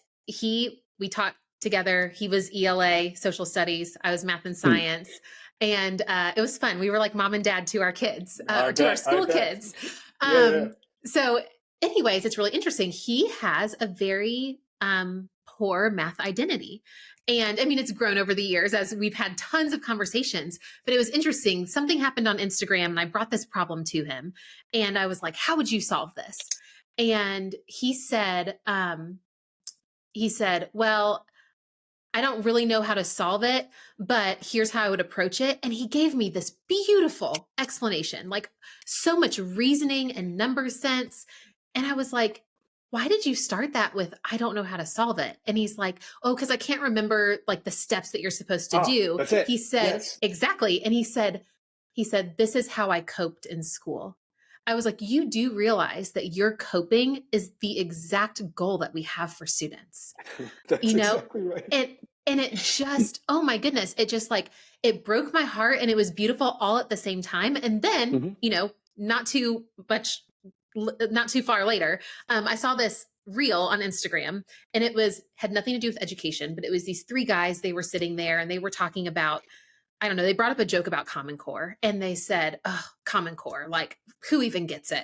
we taught together. He was ELA, social studies. I was math and Hmm. science. And it was fun. We were like mom and dad to our kids, I or to our bet. I school bet. kids. Yeah, yeah. Um, So, anyways, it's really interesting. He has a very poor math identity. And I mean, it's grown over the years as we've had tons of conversations, but it was interesting. Something happened on Instagram and I brought this problem to him. And I was like, how would you solve this? And he said, well, I don't really know how to solve it, but here's how I would approach it. And he gave me this beautiful explanation, like so much reasoning and number sense. And I was like, why did you start that with, I don't know how to solve it? And he's like, oh, because I can't remember like the steps that you're supposed to Oh, do. that's it. He said, Yes. exactly. And he said, this is how I coped in school. I was like, you do realize that your coping is the exact goal that we have for students, That's you know? exactly right. And it just, oh my goodness, it just like it broke my heart and it was beautiful all at the same time. And then, Hmm. not too much, not too far later, I saw this reel on Instagram and it had nothing to do with education, but it was these three guys. They were sitting there and they were talking about, I don't know, they brought up a joke about Common Core and they said, oh, Common Core, like who even gets it?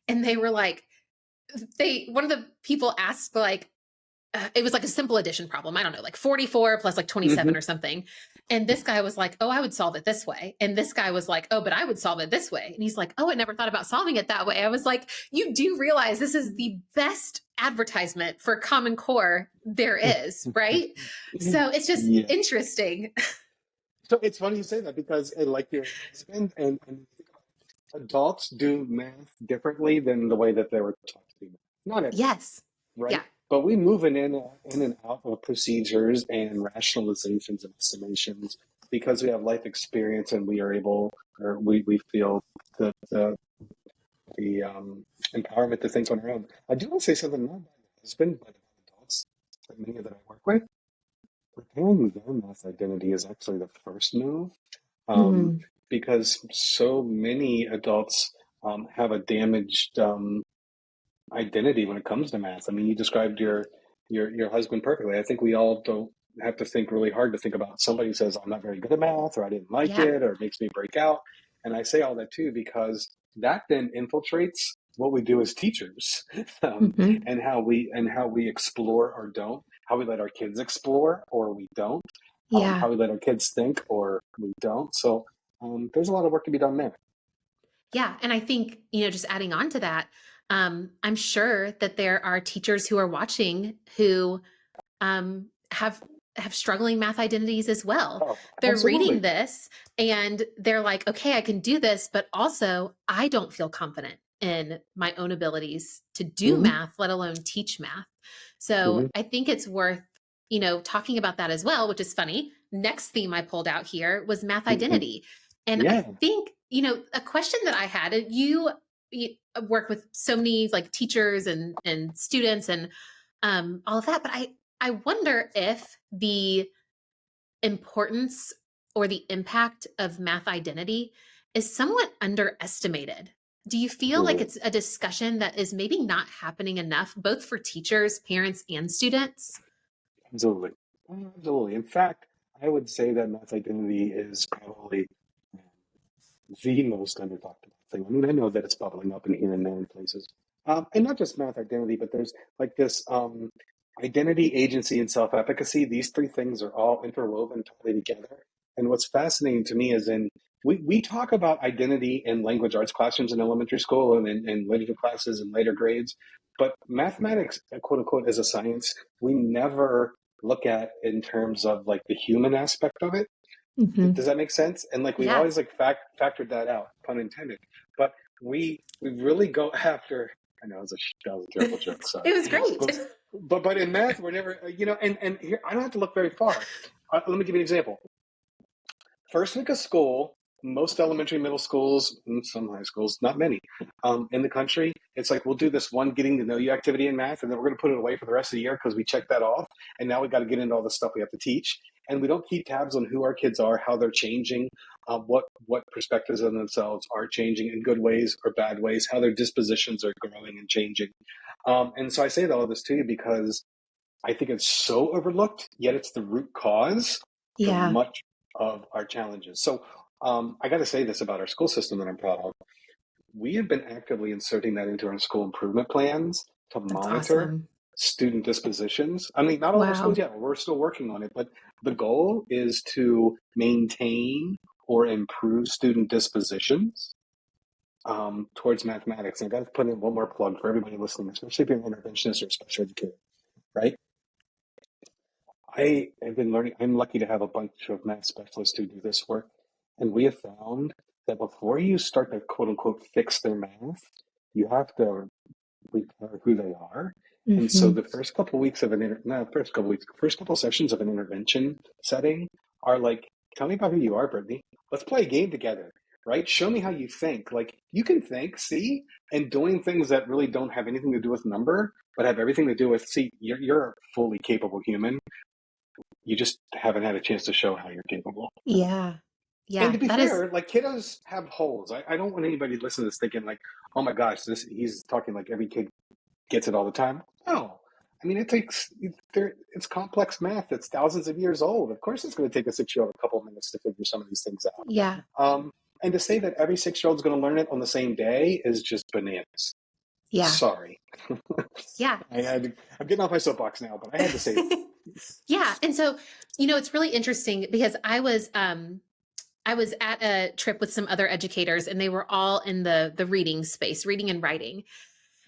And they were like, one of the people asked like, it was like a simple addition problem. I don't know, like 44 plus like 27 Hmm. or something. And this guy was like, oh, I would solve it this way. And this guy was like, oh, but I would solve it this way. And he's like, oh, I never thought about solving it that way. I was like, you do realize this is the best advertisement for Common Core there is, right? So it's just Yeah. interesting. So it's funny you say that because, like your husband and adults do math differently than the way that they were taught to do math. Not everyone, Yes. right? Yeah. But we move in and out of procedures and rationalizations and estimations because we have life experience and we are able, or we feel the empowerment to think on our own. I do want to say something not about my husband, but about adults, like many that I work with. Repairing their math identity is actually the first move, um, Mm, because so many adults have a damaged identity when it comes to math. I mean, you described your husband perfectly. I think we all don't have to think really hard to think about somebody who says I'm not very good at math, or I didn't like yeah. it, or it makes me break out. And I say all that too because that then infiltrates what we do as teachers, Hmm. and how we explore or don't, how we let our kids explore or we don't, Yeah. how we let our kids think or we don't. So there's a lot of work to be done there. Yeah. And I think, just adding on to that, I'm sure that there are teachers who are watching who have struggling math identities as well. Oh, They're reading absolutely. this and they're like, okay, I can do this, but also I don't feel confident in my own abilities to do Hmm. math, let alone teach math. So Hmm. I think it's worth, talking about that as well, which is funny. Next theme I pulled out here was math identity. And I Yeah. think, a question that I had, and you work with so many like teachers and students and all of that, but I wonder if the importance or the impact of math identity is somewhat underestimated. Do you feel like Absolutely. it's a discussion that is maybe not happening enough, both for teachers, parents, and students? Absolutely. Absolutely. In fact, I would say that math identity is probably the most under talked about thing. I mean, I know that it's bubbling up in here and there in places. And not just math identity, but there's like this identity, agency, and self efficacy. These three things are all interwoven totally together. And what's fascinating to me is we talk about identity in language arts classrooms in elementary school and in literature classes and later grades. But mathematics, quote unquote, as a science, we never look at in terms of like the human aspect of it. Does Hmm. that make sense? And like we Yeah. always like factored that out, pun intended. But we really go after. I know that was a terrible joke. It Sorry, was great. but but in math we're never and here I don't have to look very far. Let me give you an example. First week of school, most elementary, middle schools, and some high schools, not many, in the country, it's like we'll do this one getting to know you activity in math, and then we're going to put it away for the rest of the year because we checked that off. And now we got to get into all the stuff we have to teach. And we don't keep tabs on who our kids are, how they're changing, what perspectives of themselves are changing in good ways or bad ways, how their dispositions are growing and changing. And so I say all of this to you because I think it's so overlooked, yet it's the root cause for Yeah. much of our challenges. So I got to say this about our school system that I'm proud of. we have been actively inserting that into our school improvement plans to That's monitor awesome. student dispositions. I mean, not all of our schools Wow. yet. We're still working on it, but the goal is to maintain or improve student dispositions towards mathematics. And I got to put in one more plug for everybody listening, especially if you're an interventionist or a special educator, right? I have been learning, I'm lucky to have a bunch of math specialists who do this work. And we have found that before you start to quote unquote fix their math, you have to repair who they are. And so Hmm. the first couple weeks of first couple sessions of an intervention setting are like, tell me about who you are, Brittany. Let's play a game together, right? Show me how you think. Like you can think, see, and doing things that really don't have anything to do with number, but have everything to do with, see, you're a fully capable human. You just haven't had a chance to show how you're capable. Yeah. And Yeah. to be That is, fair, like kiddos have holes. I don't want anybody to listen to this thinking like, oh my gosh, this he's talking like every kid gets it all the time. No. I mean, it's complex math. It's thousands of years old. Of course, it's going to take a 6-year-old a couple of minutes to figure some of these things out. yeah. And to say that every 6-year-old is going to learn it on the same day is just bananas. Yeah. Sorry. Yeah. I'm getting off my soapbox now, but I had to say that. Yeah. And so, it's really interesting because I was at a trip with some other educators and they were all in the reading space, reading and writing.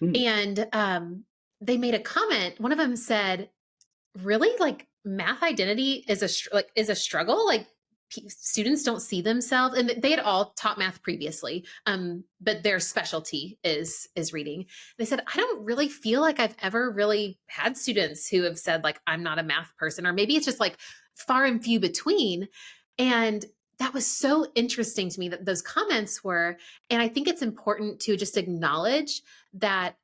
Hmm. And they made a comment. One of them said, really, like math identity is is a struggle. Like students don't see themselves, and they had all taught math previously, but their specialty is reading. They said, I don't really feel like I've ever really had students who have said like I'm not a math person, or maybe it's just like far and few between. And that was so interesting to me that those comments were. And I think it's important to just acknowledge that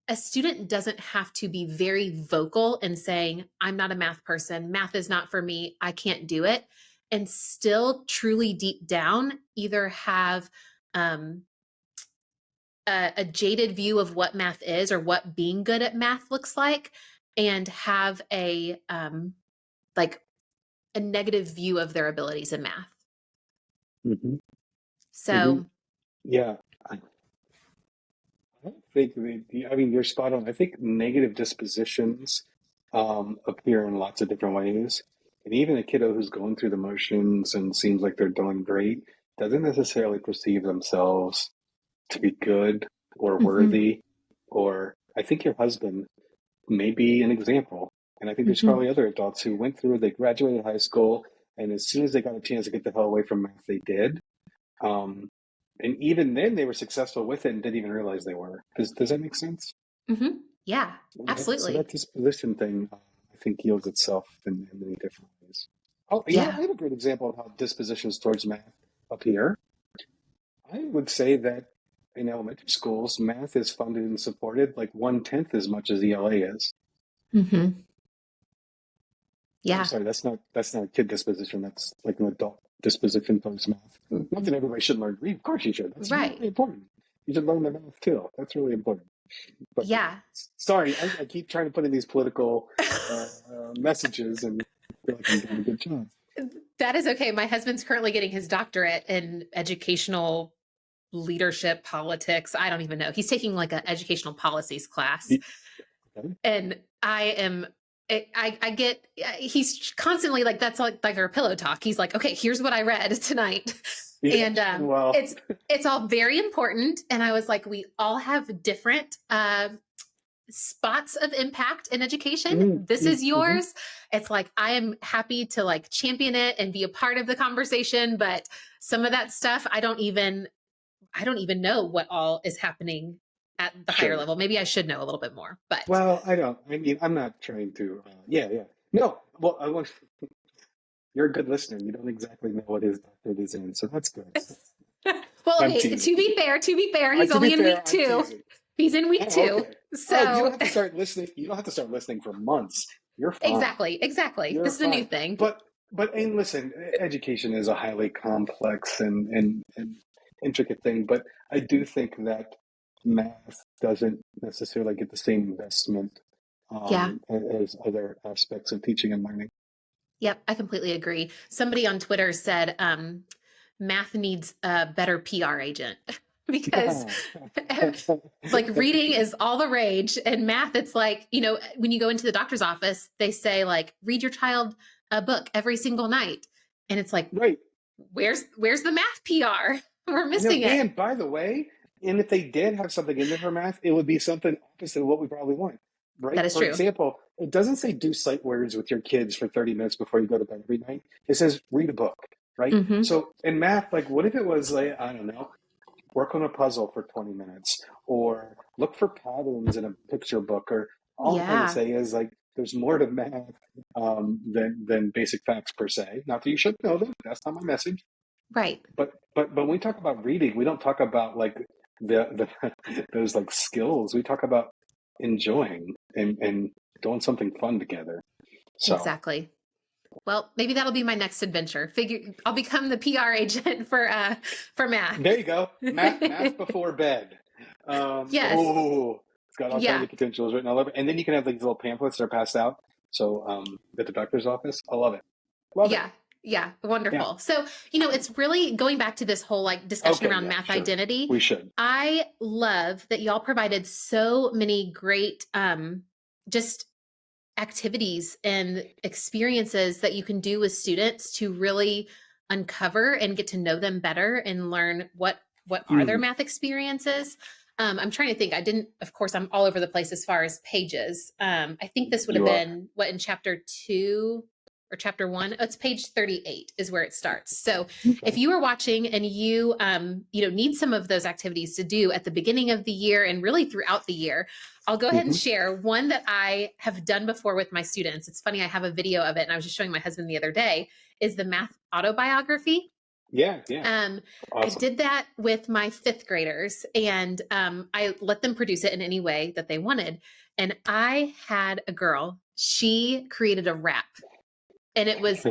a student doesn't have to be very vocal in saying, I'm not a math person, math is not for me, I can't do it, and still truly deep down either have um, a jaded view of what math is or what being good at math looks like, and have like a negative view of their abilities in math. Mm-hmm. Mm-hmm. So, Yeah. I think, I mean, you're spot on. I think negative dispositions appear in lots of different ways. And even a kiddo who's going through the motions and seems like they're doing great doesn't necessarily perceive themselves to be good or mhm, worthy. Or I think your husband may be an example. And I think there's mhm, probably other adults who went through, they graduated high school, and as soon as they got a chance to get the hell away from math, they did. Um, and even then, they were successful with it and didn't even realize they were. Does that make sense? mhm. Yeah, So that absolutely. disposition thing, I think, yields itself in many different ways. Oh, I Yeah. have a great example of how dispositions towards math appear. I would say that in elementary schools, math is funded and supported like 1/10 as much as ELA is. Hmm. I'm Yeah. sorry, that's not a kid disposition. That's like an adult disposition towards math. Not that everybody should learn to read. Of course you should. That's Right. really important. You should learn the math too. That's really important. But Yeah. sorry, I keep trying to put in these political messages, and I feel like I'm doing a good job. That is okay. My husband's currently getting his doctorate in educational leadership politics. I don't even know. He's taking like an educational policies class. Okay. And I am I get he's constantly like that's like our pillow talk. He's like, okay, here's what I read tonight. Yeah. And Well. it's all very important. And I was like, we all have different spots of impact in education. This is Mhm. yours. It's like I am happy to like champion it and be a part of the conversation, but some of that stuff I don't even know what all is happening at the higher Sure. level. Maybe I should know a little bit more. But Well, I don't. I mean, I'm not trying to. Yeah, yeah. No. Well, you're a good listener. You don't exactly know what his doctorate is in, so that's good. well, I'm okay, teasing. to be fair, he's To be only in fair, week I'm 2. teasing. He's in week Oh, 2. okay. Oh, you don't So have to start listening. You don't have to start listening for months. You're fine. exactly, exactly. You're This is a new fine. thing. But and listen, education is a highly complex and intricate thing. But I do think that math doesn't necessarily get the same investment Yeah. as other aspects of teaching and learning. Yep, I completely agree. Somebody on Twitter said math needs a better PR agent. because like reading is all the rage, and math, it's like, when you go into the doctor's office, they say like, read your child a book every single night. And it's like, Right. where's the math PR? We're I know. missing it. And by the way, and if they did have something in there for math, it would be something opposite of what we probably want. Right. That is For true. example, it doesn't say do sight words with your kids for 30 minutes before you go to bed every night. It says read a book. Right. Hmm. So in math, like, what if it was like, I don't know, work on a puzzle for 20 minutes or look for patterns in a picture book? Or all I'm trying to Yeah. say is like, there's more to math than basic facts per se. Not that you should know them. That's not my message. Right. But when we talk about reading, we don't talk about like the those like skills. We talk about enjoying and doing something fun together. So Exactly. Well, maybe that'll be my next adventure. I'll become the PR agent for math. there you go. Math before bed. Yes. Oh, it's got all kinds Yeah. of potentials written all over. And then you can have like these little pamphlets that are passed out. So at the doctor's office, I love it. Love it. Yeah. Yeah. Yeah. Wonderful. So, it's really going back to this whole like discussion Okay. around Yeah. math Sure. identity. We should. I love that y'all provided so many great just activities and experiences that you can do with students to really uncover and get to know them better and learn what are their Mm, math experiences. I'm trying to think. I didn't, of course, I'm all over the place as far as pages. I think this would have you are. been what in chapter 2 or chapter 1. Oh, it's page 38 is where it starts. So if Okay. you are watching and you need some of those activities to do at the beginning of the year and really throughout the year, I'll go ahead and Hmm. share one that I have done before with my students. It's funny, I have a video of it, and I was just showing my husband the other day, is the math autobiography. Yeah. Yeah. I Awesome. did that with my fifth graders, and I let them produce it in any way that they wanted. And I had a girl, she created a rap, and it was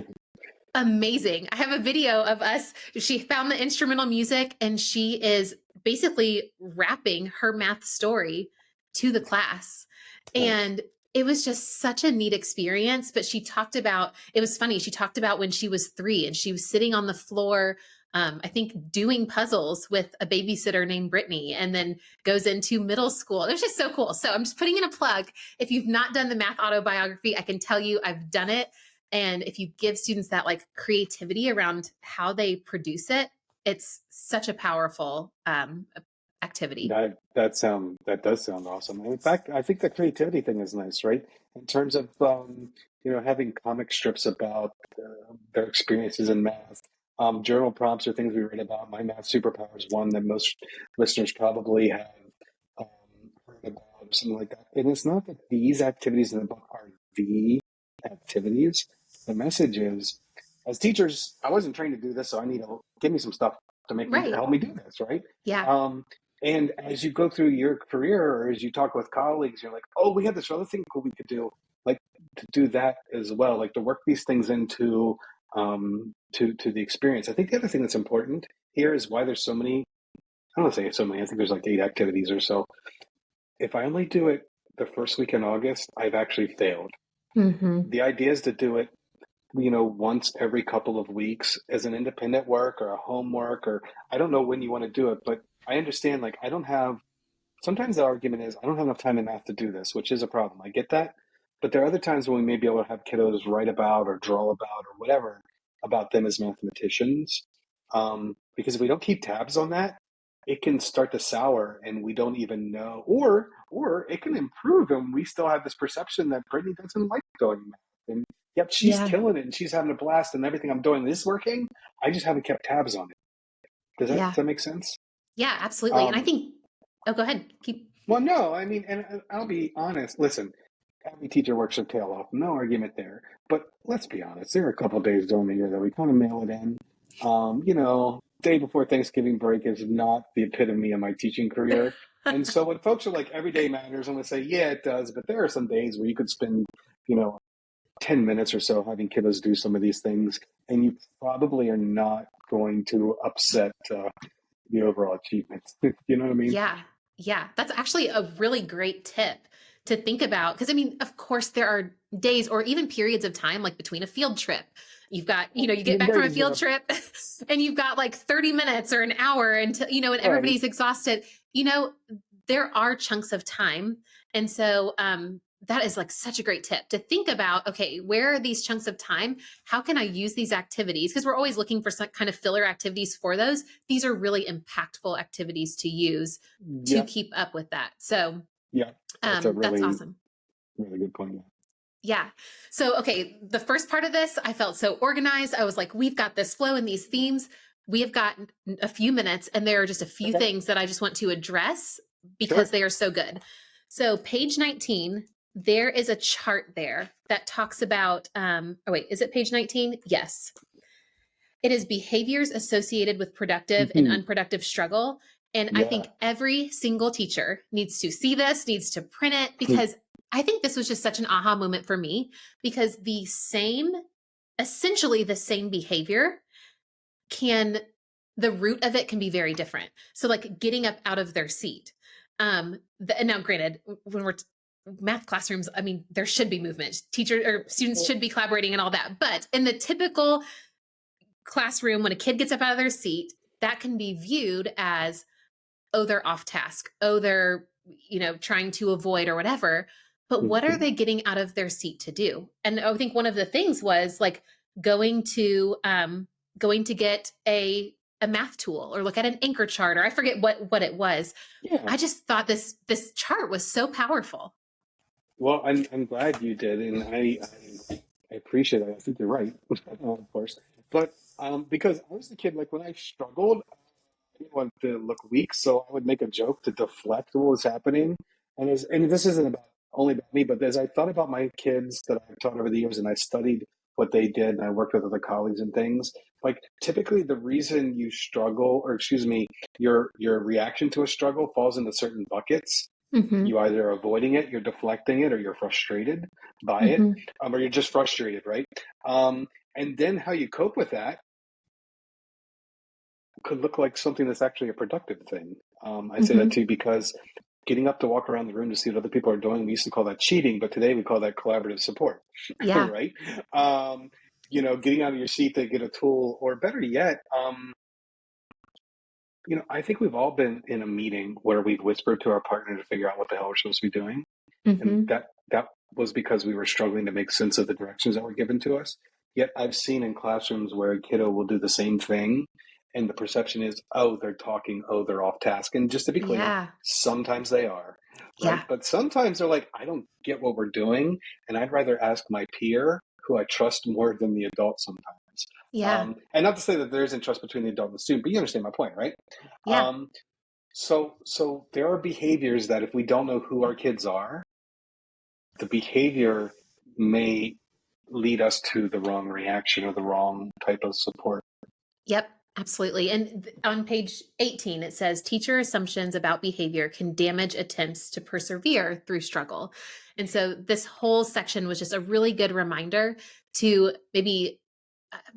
amazing. I have a video of us. She found the instrumental music and she is basically rapping her math story to the class. Nice. And it was just such a neat experience. But she talked about, it was funny. She talked about when she was 3 and she was sitting on the floor, I think doing puzzles with a babysitter named Brittany, and then goes into middle school. It was just so cool. So I'm just putting in a plug. If you've not done the math autobiography, I can tell you I've done it. And if you give students that like creativity around how they produce it, it's such a powerful activity. That does sound awesome. And in fact, I think the creativity thing is nice, right? In terms of having comic strips about their experiences in math, journal prompts or things we read about. My math superpower is one that most listeners probably have um, heard about or something like that. And it's not that these activities in the book are the activities. The message is, as teachers, I wasn't trained to do this, so I need to give me some stuff to make me Right. help me do this, right? Yeah. And as you go through your career or as you talk with colleagues, you're like, oh, we have this other thing cool we could do, like to do that as well, like to work these things into to the experience. I think the other thing that's important here is why there's so many. I don't want to say so many. I think there's like 8 activities or so. If I only do it the first week in August, I've actually failed. Hmm. The idea is to do it once every couple of weeks as an independent work or a homework, or I don't know when you want to do it, but I understand like I don't have, sometimes the argument is I don't have enough time in math to do this, which is a problem. I get that. But there are other times when we may be able to have kiddos write about or draw about or whatever about them as mathematicians. Because if we don't keep tabs on that, it can start to sour and we don't even know, or it can improve and we still have this perception that Brittany doesn't like doing math. And yep, she's Yeah. killing it and she's having a blast and everything I'm doing is working. I just haven't kept tabs on it. Does Yeah. that make sense? Yeah, absolutely. And I Um, think, oh, go ahead. Keep. well, no, I mean, and I'll be honest. Listen, every teacher works their tail off. No argument there. But let's be honest. There are a couple of days during the year that we kind of mail it in. Day before Thanksgiving break is not the epitome of my teaching career. And so when folks are like, every day matters, I'm going to say, yeah, it does. But there are some days where you could spend, you know, 10 minutes or so having kiddos do some of these things. And you probably are not going to upset the overall achievement. You know what I mean? Yeah. Yeah. That's actually a really great tip to think about. Because, I mean, of course, there are days or even periods of time, like between a field trip You've got, you get back There from a you field go. trip and you've got like 30 minutes or an hour until, and Right. everybody's exhausted. You know, there are chunks of time. And so that is like such a great tip to think about. Okay, where are these chunks of time? How can I use these activities? Because we're always looking for some kind of filler activities for those. These are really impactful activities to use to Yeah. keep up with that. So Yeah. That's a that's really, awesome. really good point. Yeah. So, okay, the first part of this, I felt so organized. I was like, we've got this flow and these themes. We have got a few minutes, and there are just a few Okay. things that I just want to address because Sure. they are so good. So, page 19, there is a chart there that talks about, oh, wait, is it page 19? Yes. It is behaviors associated with productive and Hmm. unproductive struggle. And I Yeah. think every single teacher needs to see this, needs to print it, because I think this was just such an aha moment for me because essentially the same behavior can, the root of it can be very different. So, like getting up out of their seat. And now, granted, when we're math classrooms, I mean, there should be movement. Teachers or students should be collaborating and all that. But in the typical classroom, when a kid gets up out of their seat, that can be viewed as, oh, they're off task. Oh, they're, trying to avoid or whatever. But what are Mhm. they getting out of their seat to do? And I think one of the things was like going to get a math tool or look at an anchor chart, or I forget what it was. Yeah. I just thought this chart was so powerful. Well, I'm glad you did, and I appreciate it. I think you're right, of course. But because I was the kid, like when I struggled, I didn't want to look weak, so I would make a joke to deflect what was happening. And this isn't about only about me, but as I thought about my kids that I've taught over the years, and I studied what they did, and I worked with other colleagues and things, like typically the reason you struggle, or excuse me, your reaction to a struggle falls into certain buckets. Hmm. You either avoiding it, you're deflecting it, or you're frustrated by it, Hmm. or you're just frustrated, right? Um, and then how you cope with that could look like something that's actually a productive thing. I say that Hmm. too because getting up to walk around the room to see what other people are doing, we used to call that cheating, but today we call that collaborative support, Yeah. right? Um, getting out of your seat to get a tool, or better yet, I think we've all been in a meeting where we've whispered to our partner to figure out what the hell we're supposed to be doing. And Hmm. that was because we were struggling to make sense of the directions that were given to us. Yet I've seen in classrooms where a kiddo will do the same thing, and the perception is, oh, they're talking, oh, they're off task. And just to be clear, Yeah. sometimes they are, right? Yeah. But sometimes they're like, I don't get what we're doing, and I'd rather ask my peer, who I trust more than the adult sometimes. Yeah. And not to say that there isn't trust between the adult and the student, but you understand my point, right? Yeah. Um, so there are behaviors that if we don't know who our kids are, the behavior may lead us to the wrong reaction or the wrong type of support. Yep, absolutely. And on page 18, it says teacher assumptions about behavior can damage attempts to persevere through struggle. And so this whole section was just a really good reminder to maybe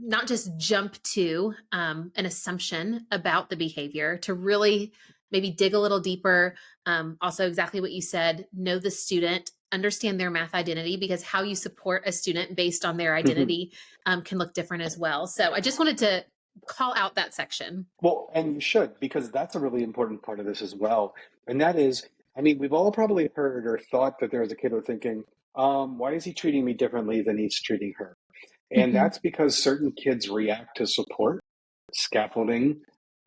not just jump to an assumption about the behavior, to really maybe dig a little deeper. Also, exactly what you said, know the student, understand their math identity, because how you support a student based on their identity can look different as well. So I just wanted to call out that section. Well, and you should, because that's a really important part of this as well. And that is, I mean, we've all probably heard or thought that there was a kid who thinking, why is he treating me differently than he's treating her? And Hmm. that's because certain kids react to support, scaffolding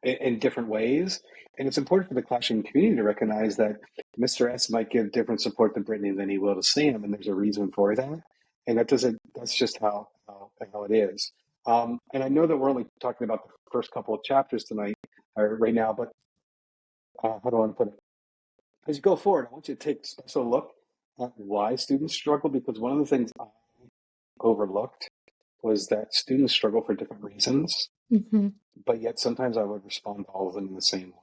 in different ways. And it's important for the classroom community to recognize that Mr. S might give different support to Brittany than he will to Sam, and there's a reason for that. And that's just how it is. And I know that we're only talking about the first couple of chapters tonight, or right now, but how do I want to put it? As you go forward, I want you to take a special look at why students struggle, because one of the things I overlooked was that students struggle for different reasons, Hmm. but yet sometimes I would respond to all of them in the same way.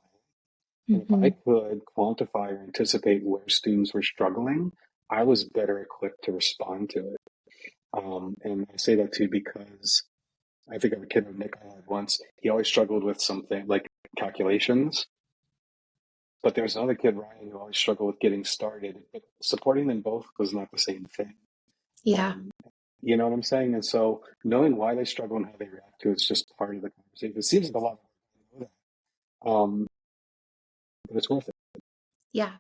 And if I Hmm. could quantify or anticipate where students were struggling, I was better equipped to respond to it. And I say that too because I think of a kid with Nick I had once. He always struggled with something like calculations, but there was another kid, Ryan, who always struggled with getting started. But supporting them both was not the same thing. Yeah. Um, You know what I'm saying? And so knowing why they struggle and how they react to it's just part of the conversation. It seems like a lot of work, I know that. But it's worth it. Yeah.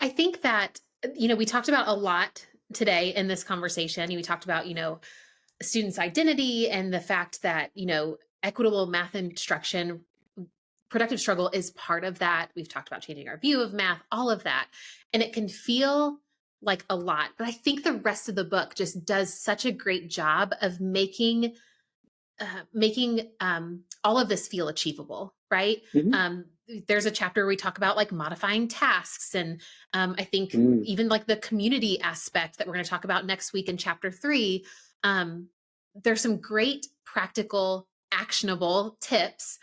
I think that, we talked about a lot today in this conversation. We talked about, a student's identity and the fact that, equitable math instruction, productive struggle is part of that. We've talked about changing our view of math, all of that. And it can feel like a lot, but I think the rest of the book just does such a great job of making all of this feel achievable, right? Hmm. There's a chapter where we talk about like modifying tasks, and I think Mm. even like the community aspect that we're going to talk about next week in chapter 3. Um, there's some great practical, actionable tips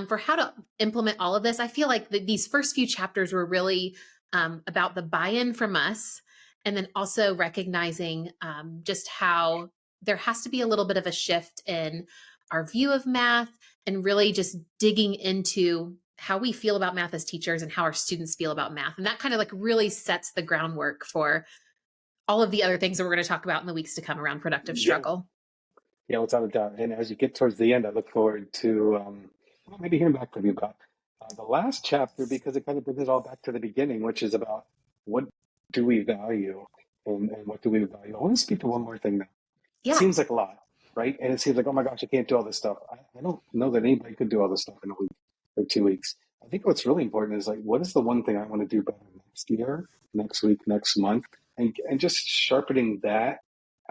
for how to implement all of this. I feel like these first few chapters were really about the buy-in from us, and then also recognizing just how there has to be a little bit of a shift in our view of math, and really just digging into how we feel about math as teachers and how our students feel about math. And that kind of like really sets the groundwork for all of the other things that we're going to talk about in the weeks to come around productive Yeah. struggle. Yeah, without a doubt. And as you get towards the end, I look forward to well, maybe hearing back from you about the last chapter because it kind of brings it all back to the beginning, which is about what do we value and what do we value. I want to speak to one more thing now. It Yeah. seems like a lot, right? And it seems like, oh my gosh, I can't do all this stuff. I don't know that anybody could do all this stuff in a week or 2 weeks. I think what's really important is like, what is the one thing I want to do better next year, next week, next month, and just sharpening that,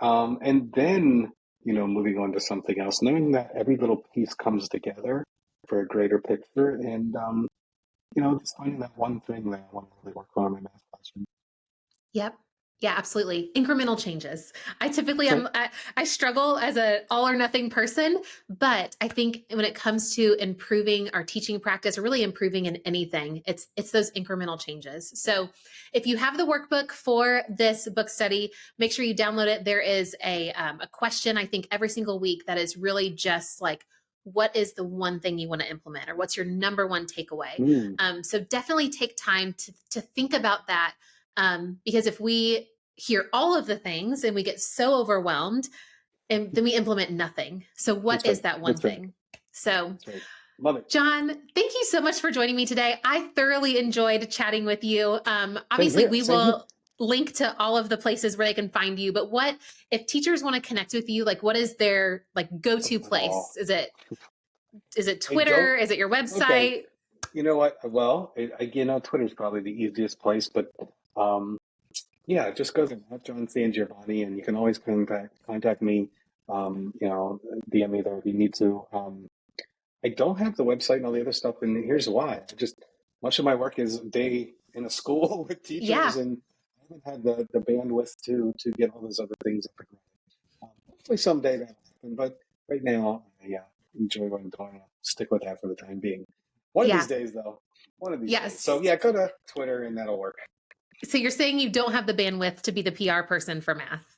and then moving on to something else, knowing that every little piece comes together for a greater picture, and just finding that one thing that I want to really work on in my math classroom. Yep. Yeah, absolutely. Incremental changes. I typically That's right. am I struggle as a all or nothing person, but I think when it comes to improving our teaching practice or really improving in anything, it's those incremental changes. So, if you have the workbook for this book study, make sure you download it. There is a question I think every single week that is really just like, what is the one thing you want to implement, or what's your number one takeaway? Mm, So definitely take time to think about that, because if we hear all of the things and we get so overwhelmed, and then we implement nothing. So what that's is right. that one That's right. thing? So, That's right. Love it. John, thank you so much for joining me today. I thoroughly enjoyed chatting with you. Same Obviously, here. we Same here. will link to all of the places where they can find you. But what if teachers want to connect with you? Like, what is their like go-to Oh, place? Is it I don't. Twitter? Is it your Okay. website? You know what? Well, Twitter's probably the easiest place, but um, yeah, just go there, at John SanGiovanni, and you can always contact me. DM me there if you need to. I don't have the website and all the other stuff, and here's why. Much of my work is day in a school with teachers, Yeah. and I haven't had the bandwidth to get all those other things up and running. Hopefully someday that'll happen, but right now I enjoy what I'm doing. I'll stick with that for the time being. One of these Yeah. days, though. One of these days. So Yes. yeah, go to Twitter and that'll work. So you're saying you don't have the bandwidth to be the PR person for math?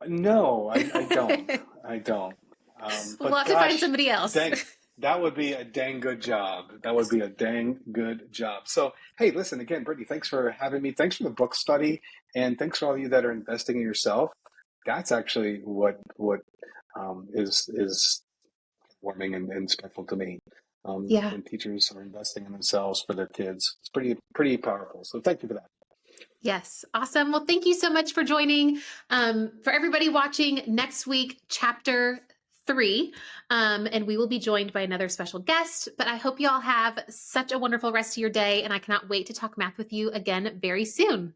No, I don't. I don't. We'll But have to find gosh, somebody else. dang, that would be a dang good job. That would be a dang good job. So, hey, listen again, Brittany, thanks for having me. Thanks for the book study, and thanks for all of you that are investing in yourself. That's actually what is warming and special to me. Yeah. When teachers are investing in themselves for their kids, it's pretty powerful. So, thank you for that. Yes. Awesome. Well, thank you so much for joining. For everybody watching next week, chapter 3, and we will be joined by another special guest. But I hope you all have such a wonderful rest of your day, and I cannot wait to talk math with you again very soon.